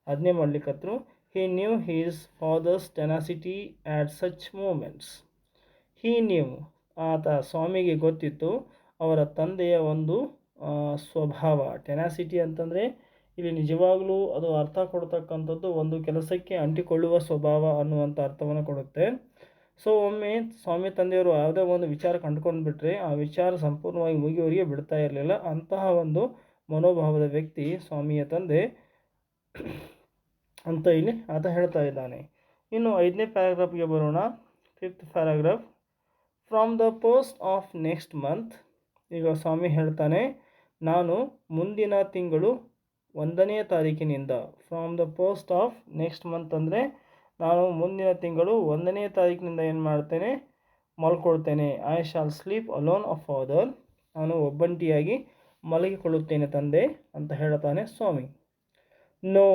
S1: ಆಜ್ಞೆ ಮಾಡ್ಲಿಕ್ಕತ್ರು. He knew his father's tenacity at such moments. He knew. ಆತ ಸ್ವಾಮಿಗೆ ಗೊತ್ತಿತ್ತು ಅವರ ತಂದೆಯ ಒಂದು ಸ್ವಭಾವ. ಟೆನಾಸಿಟಿ ಅಂತಂದರೆ ಇಲ್ಲಿ ನಿಜವಾಗಲೂ ಅದು ಅರ್ಥ ಕೊಡ್ತಕ್ಕಂಥದ್ದು ಒಂದು ಕೆಲಸಕ್ಕೆ ಅಂಟಿಕೊಳ್ಳುವ ಸ್ವಭಾವ ಅನ್ನುವಂಥ ಅರ್ಥವನ್ನು ಕೊಡುತ್ತೆ. ಸೊ ಒಮ್ಮೆ ಸ್ವಾಮಿ ತಂದೆಯವರು ಯಾವುದೇ ಒಂದು ವಿಚಾರ ಕಂಡುಕೊಂಡು ಬಿಟ್ಟರೆ ಆ ವಿಚಾರ ಸಂಪೂರ್ಣವಾಗಿ ಮುಗಿಯುವವರೆಗೆ ಬಿಡ್ತಾ ಇರಲಿಲ್ಲ. ಅಂತಹ ಒಂದು ಮನೋಭಾವದ ವ್ಯಕ್ತಿ ಸ್ವಾಮಿಯ ತಂದೆ ಅಂತ ಇಲ್ಲಿ ಆತ ಹೇಳ್ತಾ ಇದ್ದಾನೆ. ಇನ್ನು 5ನೇ ಪ್ಯಾರಾಗ್ರಾಫ್ಗೆ ಬರೋಣ. 5th paragraph. From the post of next month. ಈಗ ಸ್ವಾಮಿ ಹೇಳ್ತಾನೆ, ನಾನು ಮುಂದಿನ ತಿಂಗಳು 1ನೇ ತಾರೀಕಿನಿಂದ. From the post of next month ಅಂದರೆ ನಾನು ಮುಂದಿನ ತಿಂಗಳು 1ನೇ ತಾರೀಕಿನಿಂದ ಏನು ಮಾಡ್ತೇನೆ, ಮಲ್ಕೊಳ್ತೇನೆ. I shall sleep alone of father. ನಾನು ಒಬ್ಬಂಟಿಯಾಗಿ ಮಲಗಿಕೊಳ್ಳುತ್ತೇನೆ ತಂದೆ ಅಂತ ಹೇಳ್ತಾನೆ Swami. No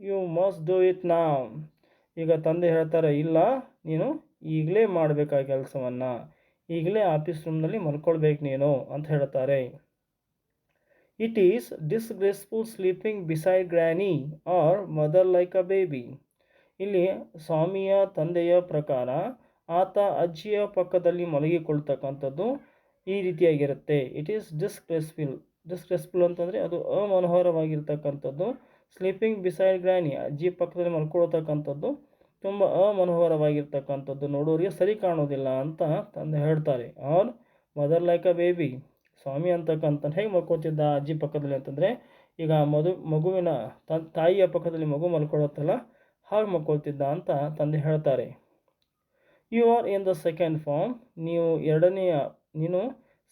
S1: you must do it now. ಈಗ ತಂದೆ ಹೇಳ್ತಾರೆ, ಇಲ್ಲ ನೀನು ಈಗಲೇ ಮಾಡಬೇಕಾ ಕೆಲಸವನ್ನು, ಈಗಲೇ ಆಫೀಸ್ ರೂಮ್ನಲ್ಲಿ ಮಲ್ಕೊಳ್ಬೇಕು ನೀನು ಅಂತ ಹೇಳ್ತಾರೆ. It is disgraceful sleeping beside granny or mother like a baby. ಇಲ್ಲಿ ಸ್ವಾಮಿಯ ತಂದೆಯ ಪ್ರಕಾರ ಆತ ಅಜ್ಜಿಯ ಪಕ್ಕದಲ್ಲಿ ಮಲಗಿಕೊಳ್ತಕ್ಕಂಥದ್ದು ಈ ರೀತಿಯಾಗಿರುತ್ತೆ. ಇಟ್ ಈಸ್ ಡಿಸ್ಗ್ರೇಸ್ಫುಲ್ ಅಂತಂದರೆ ಅದು ಅಮನೋಹರವಾಗಿರ್ತಕ್ಕಂಥದ್ದು. ಸ್ಲೀಪಿಂಗ್ ಬಿಸೈಡ್ ಗ್ರ್ಯಾನಿ, ಅಜ್ಜಿ ಪಕ್ಕದಲ್ಲಿ ಮಲ್ಕೊಳ್ತಕ್ಕಂಥದ್ದು ತುಂಬ ಅಮನೋಹರವಾಗಿರ್ತಕ್ಕಂಥದ್ದು, ನೋಡೋರಿಗೆ ಸರಿ ಕಾಣೋದಿಲ್ಲ ಅಂತ ತಂದೆ ಹೇಳ್ತಾರೆ. Are mother like a baby. Swami ಅಂತಕ್ಕಂಥ ಹೇಗೆ ಮಲ್ಕೋತಿದ್ದ ಅಜ್ಜಿ ಪಕ್ಕದಲ್ಲಿ ಅಂತಂದರೆ, ಈಗ ಮಗುವಿನ ತಾಯಿಯ ಪಕ್ಕದಲ್ಲಿ ಮಗು ಮಲ್ಕೊಳ್ಳುತ್ತಲ್ಲ ಹಾಗೆ ಮಲ್ಕೊಳ್ತಿದ್ದ ಅಂತ ತಂದೆ ಹೇಳ್ತಾರೆ. You are in the second form. ನೀನು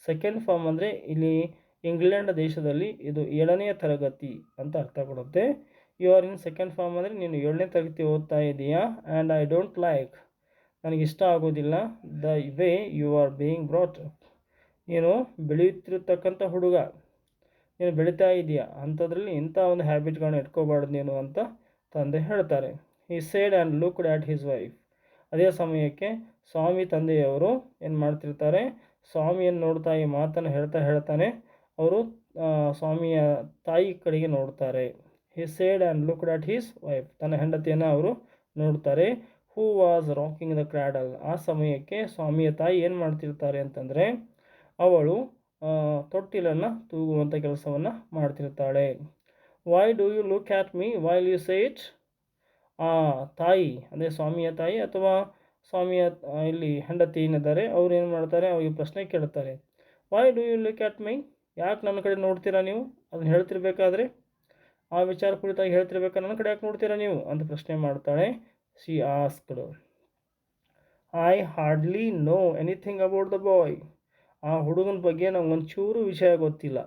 S1: ಸೆಕೆಂಡ್ ಫಾರ್ಮ್ ಅಂದರೆ ಇಲ್ಲಿ ಇಂಗ್ಲೆಂಡ್ ದೇಶದಲ್ಲಿ ಇದು 7ನೇ ತರಗತಿ ಅಂತ ಅರ್ಥ ಕೊಡುತ್ತೆ. You are in second form ಅಂದರೆ ನೀನು 7ನೇ ತರಗತಿ ಓದ್ತಾ ಇದೆಯಾ. And I don't like. ನನಗಿಷ್ಟ ಆಗೋದಿಲ್ಲ. The way you are being brought up. ನೀನು ಬೆಳೆಯುತ್ತಿರತಕ್ಕಂಥ ಹುಡುಗ, ನೀನು ಬೆಳೀತಾ ಇದೆಯಾ, ಅಂಥದ್ರಲ್ಲಿ ಇಂಥ ಒಂದು ಹ್ಯಾಬಿಟ್ಗಳನ್ನ ಇಟ್ಕೋಬಾರ್ದು ನೀನು ಅಂತ ತಂದೆ ಹೇಳ್ತಾರೆ. He said and looked at his wife. ಅದೇ ಸಮಯಕ್ಕೆ ಸ್ವಾಮಿ ತಂದೆಯವರು ಏನು ಮಾಡ್ತಿರ್ತಾರೆ, ಸ್ವಾಮಿಯನ್ನು ನೋಡ್ತಾ ಈ ಮಾತನ್ನು ಹೇಳ್ತಾನೆ ಅವರು ಸ್ವಾಮಿಯ ತಾಯಿ ಕಡೆಗೆ ನೋಡ್ತಾರೆ. ಹಿ said and looked at his wife. ತನ್ನ ಹೆಂಡತಿಯನ್ನು ಅವರು ನೋಡ್ತಾರೆ. Who was rocking the cradle. ಆ ಸಮಯಕ್ಕೆ ಸ್ವಾಮಿಯ ತಾಯಿ ಏನು ಮಾಡ್ತಿರ್ತಾರೆ ಅಂತಂದರೆ ಅವಳು ತೊಟ್ಟಿಲನ್ನು ತೂಗುವಂಥ ಕೆಲಸವನ್ನು ಮಾಡ್ತಿರ್ತಾಳೆ. Why do you look at me while you say it. ಆ ತಾಯಿ ಅಂದರೆ ಸ್ವಾಮಿಯ ತಾಯಿ ಅಥವಾ ಸ್ವಾಮಿಯ ಇಲ್ಲಿ ಹೆಂಡತಿ ಏನಿದ್ದಾರೆ ಅವ್ರು ಏನು ಮಾಡ್ತಾರೆ, ಅವ್ರಿಗೆ ಪ್ರಶ್ನೆ ಕೇಳ್ತಾರೆ. Why do you look at me. ಯಾಕೆ ನನ್ನ ಕಡೆ ನೋಡ್ತೀರಾ ನೀವು, ಅದನ್ನು ಹೇಳ್ತಿರ್ಬೇಕಾದ್ರೆ ಆ ವಿಚಾರ ಕುರಿತಾಗಿ ಹೇಳ್ತಿರ್ಬೇಕಾದ್ರೆ ನನ್ನ ಕಡೆ ಯಾಕೆ ನೋಡ್ತೀರಾ ನೀವು ಅಂತ ಪ್ರಶ್ನೆ ಮಾಡ್ತಾಳೆ. She asked. I hardly know anything about the boy. ಆ ಹುಡುಗನ ಬಗ್ಗೆ ನಂಗೆ ಒಂಚೂರು ವಿಷಯ ಗೊತ್ತಿಲ್ಲ.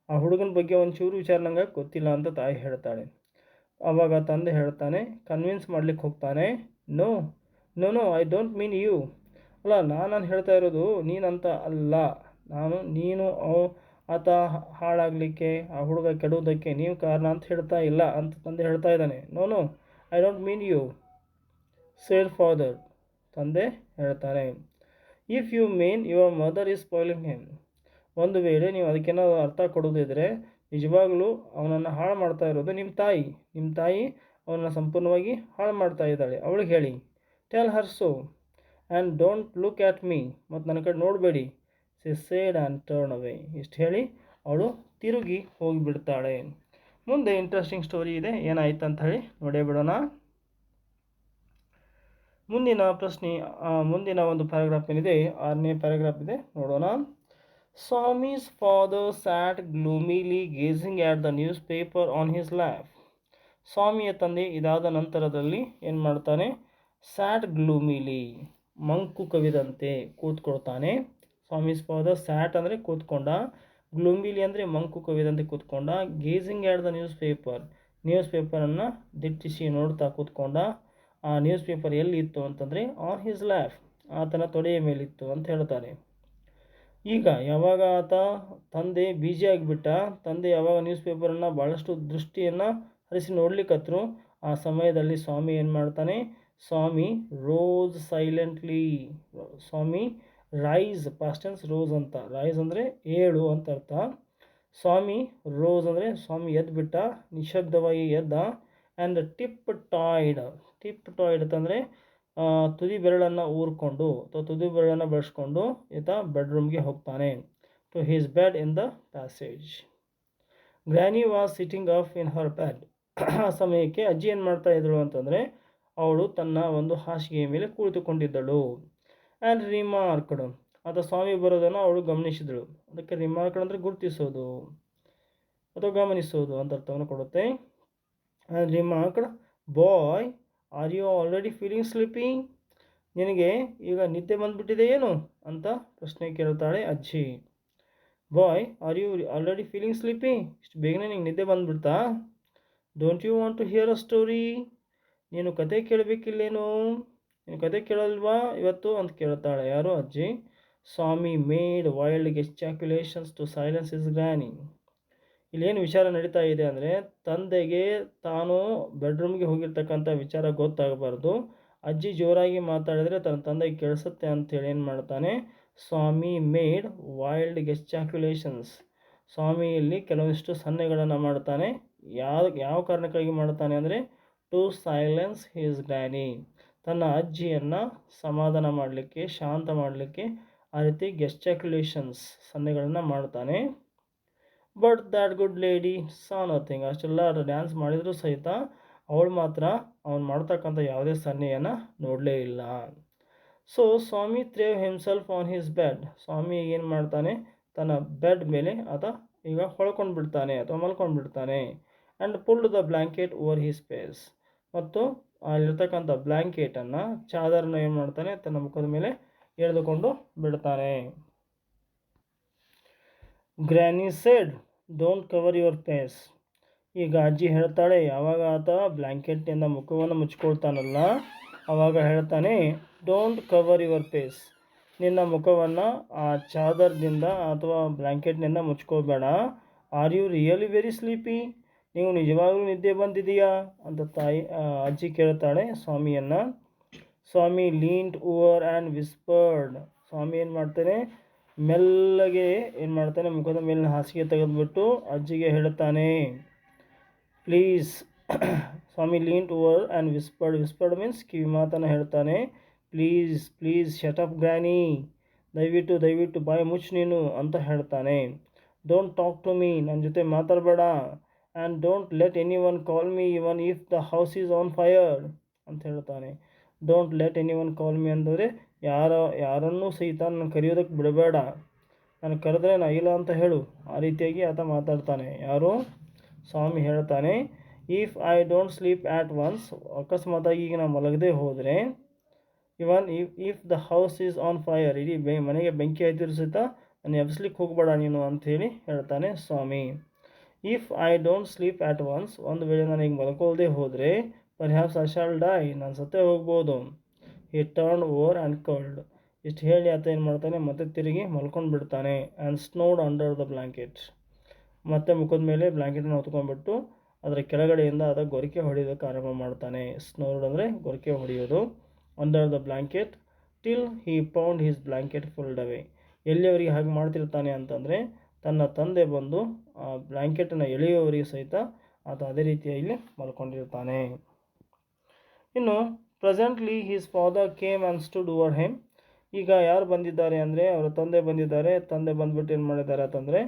S1: ಆ ಹುಡುಗನ ಬಗ್ಗೆ ಒಂಚೂರು ವಿಚಾರ ನಂಗೆ ಗೊತ್ತಿಲ್ಲ ಅಂತ ತಾಯಿ ಹೇಳ್ತಾಳೆ. ಆವಾಗ ತಂದೆ ಹೇಳ್ತಾನೆ, ಕನ್ವಿನ್ಸ್ ಮಾಡ್ಲಿಕ್ಕೆ ಹೋಗ್ತಾನೆ. No no no I don't mean you. ಅಲ್ಲ, ನಾನು ಹೇಳ್ತಾ ಇರೋದು ನೀನಂತ ಅಲ್ಲ. ನೀನು ಆತ ಹಾಳಾಗಲಿಕ್ಕೆ, ಆ ಹುಡುಗ ಕೆಡುವುದಕ್ಕೆ ನೀವು ಕಾರಣ ಅಂತ ಹೇಳ್ತಾ ಇಲ್ಲ ಅಂತ ತಂದೆ ಹೇಳ್ತಾ ಇದ್ದಾನೆ. No, I don't mean you, said father. ತಂದೆ ಹೇಳ್ತಾರೆ, if you mean your mother is spoiling him. ಒಂದು ವೇಳೆ ನೀವು ಅದಕ್ಕೇನಾದ್ರು ಅರ್ಥ ಕೊಡೋದಿದ್ರೆ ನಿಜವಾಗಲೂ ಅವನನ್ನು ಹಾಳು ಮಾಡ್ತಾ ಇರೋದು ನಿಮ್ಮ ತಾಯಿ ಅವನನ್ನು ಸಂಪೂರ್ಣವಾಗಿ ಹಾಳು ಮಾಡ್ತಾ ಇದ್ದಾಳೆ. ಅವಳಿಗೆ ಹೇಳಿ, tell Har so and don't look at me, ಮತ್ತು ನನ್ನ ಕಡೆ ನೋಡಬೇಡಿ. ಸಿ ಸೇಡ್ ಆ್ಯಂಡ್ ಟರ್ನ್ ಅವೇ. ಇಷ್ಟು ಹೇಳಿ ಅವಳು ತಿರುಗಿ ಹೋಗಿಬಿಡ್ತಾಳೆ. ಮುಂದೆ ಇಂಟ್ರೆಸ್ಟಿಂಗ್ ಸ್ಟೋರಿ ಇದೆ, ಏನಾಯ್ತು ಅಂತ ಹೇಳಿ ನೋಡೇ ಬಿಡೋಣ. ಮುಂದಿನ ಒಂದು ಪ್ಯಾರಾಗ್ರಾಫ್ ಏನಿದೆ, 6ನೇ ಪ್ಯಾರಾಗ್ರಾಫ್ ಇದೆ, ನೋಡೋಣ. Swami's father sat gloomily gazing at the newspaper on his lap. ಸ್ವಾಮಿಯ ತಂದೆ ಇದಾದ ನಂತರದಲ್ಲಿ ಏನು ಮಾಡ್ತಾನೆ? ಸ್ಯಾಟ್ ಗ್ಲೂಮಿಲಿ, ಮಂಕು ಕವಿದಂತೆ ಕೂತ್ಕೊಳ್ತಾನೆ. ಸ್ವಾಮೀಸ್ ಫಾದರ್ ಸ್ಯಾಟ್ ಅಂದರೆ ಕೂತ್ಕೊಂಡ, ಗ್ಲೂಮಿಲಿ ಅಂದರೆ ಮಂಕು ಕವಿದಂತೆ ಕೂತ್ಕೊಂಡ, ಗೇಜಿಂಗ್ ಆಟ್ ದ ನ್ಯೂಸ್ ಪೇಪರನ್ನು ದಿಟ್ಟಿಸಿ ನೋಡ್ತಾ ಕೂತ್ಕೊಂಡ. ಆ ನ್ಯೂಸ್ ಪೇಪರ್ ಎಲ್ಲಿ ಇತ್ತು ಅಂತಂದರೆ ಆನ್ ಹಿಸ್ ಲ್ಯಾಪ್, ಆತನ ತೊಡೆಯ ಮೇಲಿತ್ತು ಅಂತ ಹೇಳ್ತಾರೆ. ಈಗ ಯಾವಾಗ ತಂದೆ ಬ್ಯುಸಿ ಆಗಿಬಿಟ್ಟ, ತಂದೆ ಯಾವಾಗ ನ್ಯೂಸ್ ಪೇಪರನ್ನು ಭಾಳಷ್ಟು ದೃಷ್ಟಿಯನ್ನು ಹರಿಸಿ ನೋಡ್ಲಿಕ್ಕತ್ರು, ಆ ಸಮಯದಲ್ಲಿ ಸ್ವಾಮಿ ಏನು ಮಾಡ್ತಾನೆ? ಸ್ವಾಮಿ ರೋಸ್ ಸೈಲೆಂಟ್ಲಿ. ಸ್ವಾಮಿ ರೈಸ್, ಪಾಸ್ಟ್ ಟೆನ್ಸ್ ರೋಸ್ ಅಂತ, ರೈಸ್ ಅಂದರೆ ಏಳು ಅಂತ ಅರ್ಥ. ಸ್ವಾಮಿ ರೋಸ್ ಅಂದರೆ ಸ್ವಾಮಿ ಎದ್ಬಿಟ್ಟ, ನಿಶಬ್ದವಾಗಿ ಎದ್ದ. ಆ್ಯಂಡ್ ಟಿಪ್ ಟಾಯ್ಡ್ ಅಂತಂದರೆ ತುದಿ ಬೆರಳನ್ನು ಊರ್ಕೊಂಡು ಅಥವಾ ತುದಿ ಬೆರಳನ್ನು ಬಳಸ್ಕೊಂಡು ಈತ ಬೆಡ್ರೂಮ್ಗೆ ಹೋಗ್ತಾನೆ. To his bed in the passage. Granny was sitting up in her bed. ಆ ಸಮಯಕ್ಕೆ ಅಜ್ಜಿ ಏನು ಮಾಡ್ತಾ ಇದ್ದಳು ಅಂತಂದರೆ, ಅವಳು ತನ್ನ ಒಂದು ಹಾಸಿಗೆಯ ಮೇಲೆ ಕುಳಿತುಕೊಂಡಿದ್ದಳು. ಆ್ಯಂಡ್ ರಿಮಾರ್ಕ್ಡ್, ಅಥವಾ ಸ್ವಾಮಿ ಬರೋದನ್ನು ಅವಳು ಗಮನಿಸಿದಳು. ಅದಕ್ಕೆ ರಿಮಾರ್ಕ್ಡ್ ಅಂದರೆ ಗುರುತಿಸೋದು ಅಥವಾ ಗಮನಿಸೋದು ಅಂತ ಅರ್ಥವನ್ನು ಕೊಡುತ್ತೆ. And remarked, boy are you already feeling sleepy? ನಿನಗೆ ಈಗ ನಿದ್ದೆ ಬಂದುಬಿಟ್ಟಿದೆ ಏನು ಅಂತ ಪ್ರಶ್ನೆ ಕೇಳ್ತಾಳೆ ಅಜ್ಜಿ. Boy are you already feeling sleepy? ಇಷ್ಟು ಬೇಗನೆ ನಿಂಗೆ ನಿದ್ದೆ ಬಂದುಬಿಡ್ತಾ? Don't you want to hear a story? ನೀನು ಕತೆ ಕೇಳಬೇಕಿಲ್ಲೇನು? ನೀನು ಕತೆ ಕೇಳಲ್ವಾ ಇವತ್ತು ಅಂತ ಕೇಳ್ತಾಳೆ. ಯಾರು? ಅಜ್ಜಿ. Swami made wild gesticulations to silence his granny. ಇಲ್ಲೇನು ವಿಚಾರ ನಡೀತಾ ಇದೆ ಅಂದರೆ, ತಂದೆಗೆ ತಾನು ಬೆಡ್ರೂಮ್ಗೆ ಹೋಗಿರ್ತಕ್ಕಂಥ ವಿಚಾರ ಗೊತ್ತಾಗಬಾರ್ದು. ಅಜ್ಜಿ ಜೋರಾಗಿ ಮಾತಾಡಿದರೆ ತನ್ನ ತಂದೆಗೆ ಕೇಳಿಸುತ್ತೆ ಅಂಥೇಳಿ ಏನು ಮಾಡ್ತಾನೆ? ಸ್ವಾಮಿ ಮೇಡ್ ವೈಲ್ಡ್ ಗೆಸ್ಟ್ಯಾಕ್ಯುಲೇಷನ್ಸ್. ಸ್ವಾಮಿಯಲ್ಲಿ ಕೆಲವೊಂದಿಷ್ಟು ಸನ್ನೆಗಳನ್ನು ಮಾಡ್ತಾನೆ. ಯಾವ ಕಾರಣಕ್ಕಾಗಿ ಮಾಡ್ತಾನೆ ಅಂದರೆ, ಟು ಸೈಲೆನ್ಸ್ ಹಿಸ್ ಗ್ರ್ಯಾನಿ, ತನ್ನ ಅಜ್ಜಿಯನ್ನು ಸಮಾಧಾನ ಮಾಡಲಿಕ್ಕೆ, ಶಾಂತ ಮಾಡಲಿಕ್ಕೆ ಆ ರೀತಿ ಗೆಸ್ಟ್ಯಾಕ್ಯುಲೇಷನ್ಸ್ ಸನ್ನೆಗಳನ್ನು ಮಾಡ್ತಾನೆ. But that good lady saw nothing. ಅಷ್ಟೆಲ್ಲ ಡ್ಯಾನ್ಸ್ ಮಾಡಿದರೂ ಸಹಿತ ಅವಳು ಮಾತ್ರ ಅವನು ಮಾಡ್ತಕ್ಕಂಥ ಯಾವುದೇ ಸನ್ನೆಯನ್ನು ನೋಡಲೇ ಇಲ್ಲ. So Swami threw himself on his bed. Swami ಏನು ಮಾಡ್ತಾನೆ? ತನ್ನ ಬೆಡ್ ಮೇಲೆ ಆತ ಈಗ ಹೊಳ್ಕೊಂಡು ಬಿಡ್ತಾನೆ ಅಥವಾ ಮಲ್ಕೊಂಡು ಬಿಡ್ತಾನೆ. And pulled the blanket over his face. ಮತ್ತು ಅಲ್ಲಿರ್ತಕ್ಕಂಥ ಬ್ಲ್ಯಾಂಕೆಟನ್ನು, ಚಾದರನ್ನು ಏನು ಮಾಡ್ತಾನೆ? ತನ್ನ ಮುಖದ ಮೇಲೆ ಎಳೆದುಕೊಂಡು ಬಿಡ್ತಾನೆ. Granny said, don't cover your face. ಈಗ ಅಜ್ಜಿ ಹೇಳ್ತಾಳೆ, ಯಾವಾಗ ಆತ ಬ್ಲ್ಯಾಂಕೆಟ್ನಿಂದ ಮುಖವನ್ನು ಮುಚ್ಕೊಳ್ತಾನಲ್ಲ, ಆವಾಗ ಹೇಳ್ತಾನೆ, ಡೋಂಟ್ ಕವರ್ ಯುವರ್ ಫೇಸ್. ನಿನ್ನ ಮುಖವನ್ನು ಆ ಚಾದರ್ದಿಂದ ಅಥವಾ ಬ್ಲ್ಯಾಂಕೆಟ್ನಿಂದ ಮುಚ್ಕೋಬೇಡ. Are you really very sleepy? ನೀವು ನಿಜವಾಗ್ಲೂ ನಿದ್ದೆ ಬಂದಿದೆಯಾ ಅಂತ ಅಜ್ಜಿ ಕೇಳ್ತಾಳೆ ಸ್ವಾಮಿಯನ್ನು. ಸ್ವಾಮಿ ಲೀನ್ಡ್ ಓವರ್ ಆ್ಯಂಡ್ ವಿಸ್ಪರ್ಡ್. ಸ್ವಾಮಿ ಏನು ಮಾಡ್ತಾನೆ? ಮೆಲ್ಲಗೆ ಏನು ಮಾಡ್ತಾನೆ? ಮುಖದ ಮೇಲಿನ ಹಾಸಿಗೆ ತೆಗೆದುಬಿಟ್ಟು ಅಜ್ಜಿಗೆ ಹೇಳ್ತಾನೆ, please. Swami leaned over and whispered means ಕಿವಿ ಮಾತನ್ನು ಹೇಳ್ತಾನೆ. Please shut up granny. ದಯವಿಟ್ಟು ಬಾಯಿ ಮುಚ್ಚು ನೀನು ಅಂತ ಹೇಳ್ತಾನೆ. ಡೋಂಟ್ ಟಾಕ್ ಟು ಮೀ, ನನ್ನ ಜೊತೆ ಮಾತಾಡಬೇಡ. And don't let any one call me even if the house is on fire ಅಂತ ಹೇಳ್ತಾನೆ. Don't let any one call me ಅಂದರೆ ಯಾರನ್ನೂ ಸಹಿತ ನಾನು ಕರೆಯೋದಕ್ಕೆ ಬಿಡಬೇಡ. ನಾನು ಕರೆದ್ರೆ ನಾ ಇಲ್ಲ ಅಂತ ಹೇಳು. ಆ ರೀತಿಯಾಗಿ ಆತ ಮಾತಾಡ್ತಾನೆ. ಯಾರು? ಸ್ವಾಮಿ ಹೇಳ್ತಾನೆ, if I don't sleep at once, ಅಕಸ್ಮಾತಾಗಿ ಈಗ ನಾನು ಮಲಗದೆ ಹೋದರೆ, even if the house is on fire, ಇಡೀ ಮನೆಗೆ ಬೆಂಕಿ ಹತ್ತಿದ್ರು ಸಹಿತ ನಾನು ಎಬ್ಸ್ಲಿಕ್ಕೆ ಹೋಗಬೇಡ ನೀನು ಅಂಥೇಳಿ ಹೇಳ್ತಾನೆ Swami. If I don't sleep at once, ಒಂದು ವೇಳೆ ನಾನು ಈಗ ಮಲ್ಕೊಳ್ದೆ ಹೋದರೆ, ಪರ್ಹ್ಯಾಪ್ಸ್ ಐ ಶಾಲ್ ಡೈ, ನಾನು ಸತ್ತೇ ಹೋಗ್ಬೋದು. He turn over and curled. ಇಷ್ಟು ಹೇಳಿ ಆತ ಏನು ಮಾಡ್ತಾನೆ, ಮತ್ತೆ ತಿರುಗಿ ಮಲ್ಕೊಂಡು ಬಿಡ್ತಾನೆ. And snored under the blanket. ಮತ್ತೆ ಮುಖದ ಮೇಲೆ ಬ್ಲ್ಯಾಂಕೆಟನ್ನು ಹೊತ್ಕೊಂಡ್ಬಿಟ್ಟು ಅದರ ಕೆಳಗಡೆಯಿಂದ ಆತ ಗೊರಕೆ ಹೊಡೆಯೋದಕ್ಕೆ ಆರಂಭ ಮಾಡ್ತಾನೆ. ಸ್ನೋಡ್ ಅಂದರೆ ಗೊರಕೆ ಹೊಡೆಯೋದು. Under the blanket till he pound his blanket pulled away. ಎಲ್ಲಿಯವರೆಗೆ ಹಾಗೆ ಮಾಡ್ತಿರ್ತಾನೆ ಅಂತಂದರೆ ತನ್ನ ತಂದೆ ಬಂದು ಆ ಬ್ಲ್ಯಾಂಕೆಟನ್ನು ಎಳೆಯುವವರಿಗೆ ಸಹಿತ ಆತ ಅದೇ ರೀತಿಯಲ್ಲಿ ಮಲ್ಕೊಂಡಿರ್ತಾನೆ. ಇನ್ನು presently his father came and stood over him. ಈಗ ಯಾರು ಬಂದಿದ್ದಾರೆ ಅಂದರೆ ಅವರ ತಂದೆ ಬಂದಿದ್ದಾರೆ. ತಂದೆ ಬಂದುಬಿಟ್ಟು ಏನು ಮಾಡಿದ್ದಾರೆ ಅಂತಂದರೆ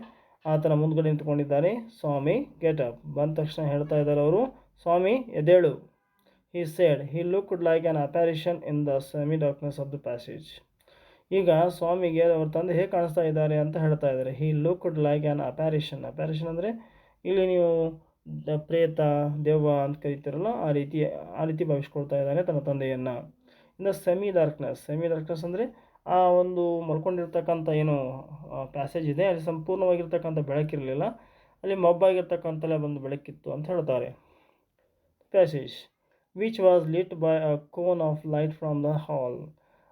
S1: ಆತನ ಮುಂದ್ಗಡೆ ನಿಂತ್ಕೊಂಡಿದ್ದಾರೆ. Swami get up. ಬಂದ ತಕ್ಷಣ ಹೇಳ್ತಾ ಇದ್ದಾರೆ ಅವರು, ಸ್ವಾಮಿ ಎದ್ದೇಳು. He said he looked like an apparition in the semi darkness of the passage. ಈಗ ಸ್ವಾಮಿಗೆ ಅವ್ರ ತಂದೆ ಹೇಗೆ ಕಾಣಿಸ್ತಾ ಇದ್ದಾರೆ ಅಂತ ಹೇಳ್ತಾ ಇದ್ದಾರೆ. ಹಿ ಲುಕ್ಡ್ ಲೈಕ್ ಆ್ಯನ್ ಅಪ್ಯಾರಿಷನ್. ಅಪ್ಯಾರಿಷನ್ ಅಂದರೆ ಇಲ್ಲಿ ನೀವು ಪ್ರೇತ ದೆವ್ವ ಅಂತ ಕರಿತೀರಲ್ಲ, ಆ ರೀತಿ ಭಾವಿಸ್ಕೊಳ್ತಾ ಇದ್ದಾನೆ ತನ್ನ ತಂದೆಯನ್ನು. ಇನ್ನು ಸೆಮಿ ಡಾರ್ಕ್ನೆಸ್ ಅಂದರೆ ಆ ಒಂದು ಮಲ್ಕೊಂಡಿರ್ತಕ್ಕಂಥ ಏನು ಪ್ಯಾಸೇಜ್ ಇದೆ ಅಲ್ಲಿ ಸಂಪೂರ್ಣವಾಗಿರ್ತಕ್ಕಂಥ ಬೆಳಕಿರಲಿಲ್ಲ, ಅಲ್ಲಿ ಮಬ್ಬಾಗಿರ್ತಕ್ಕಂಥಲ್ಲೇ ಒಂದು ಬೆಳಕಿತ್ತು ಅಂತ ಹೇಳ್ತಾರೆ. Passage which was lit by a cone of light from the hall.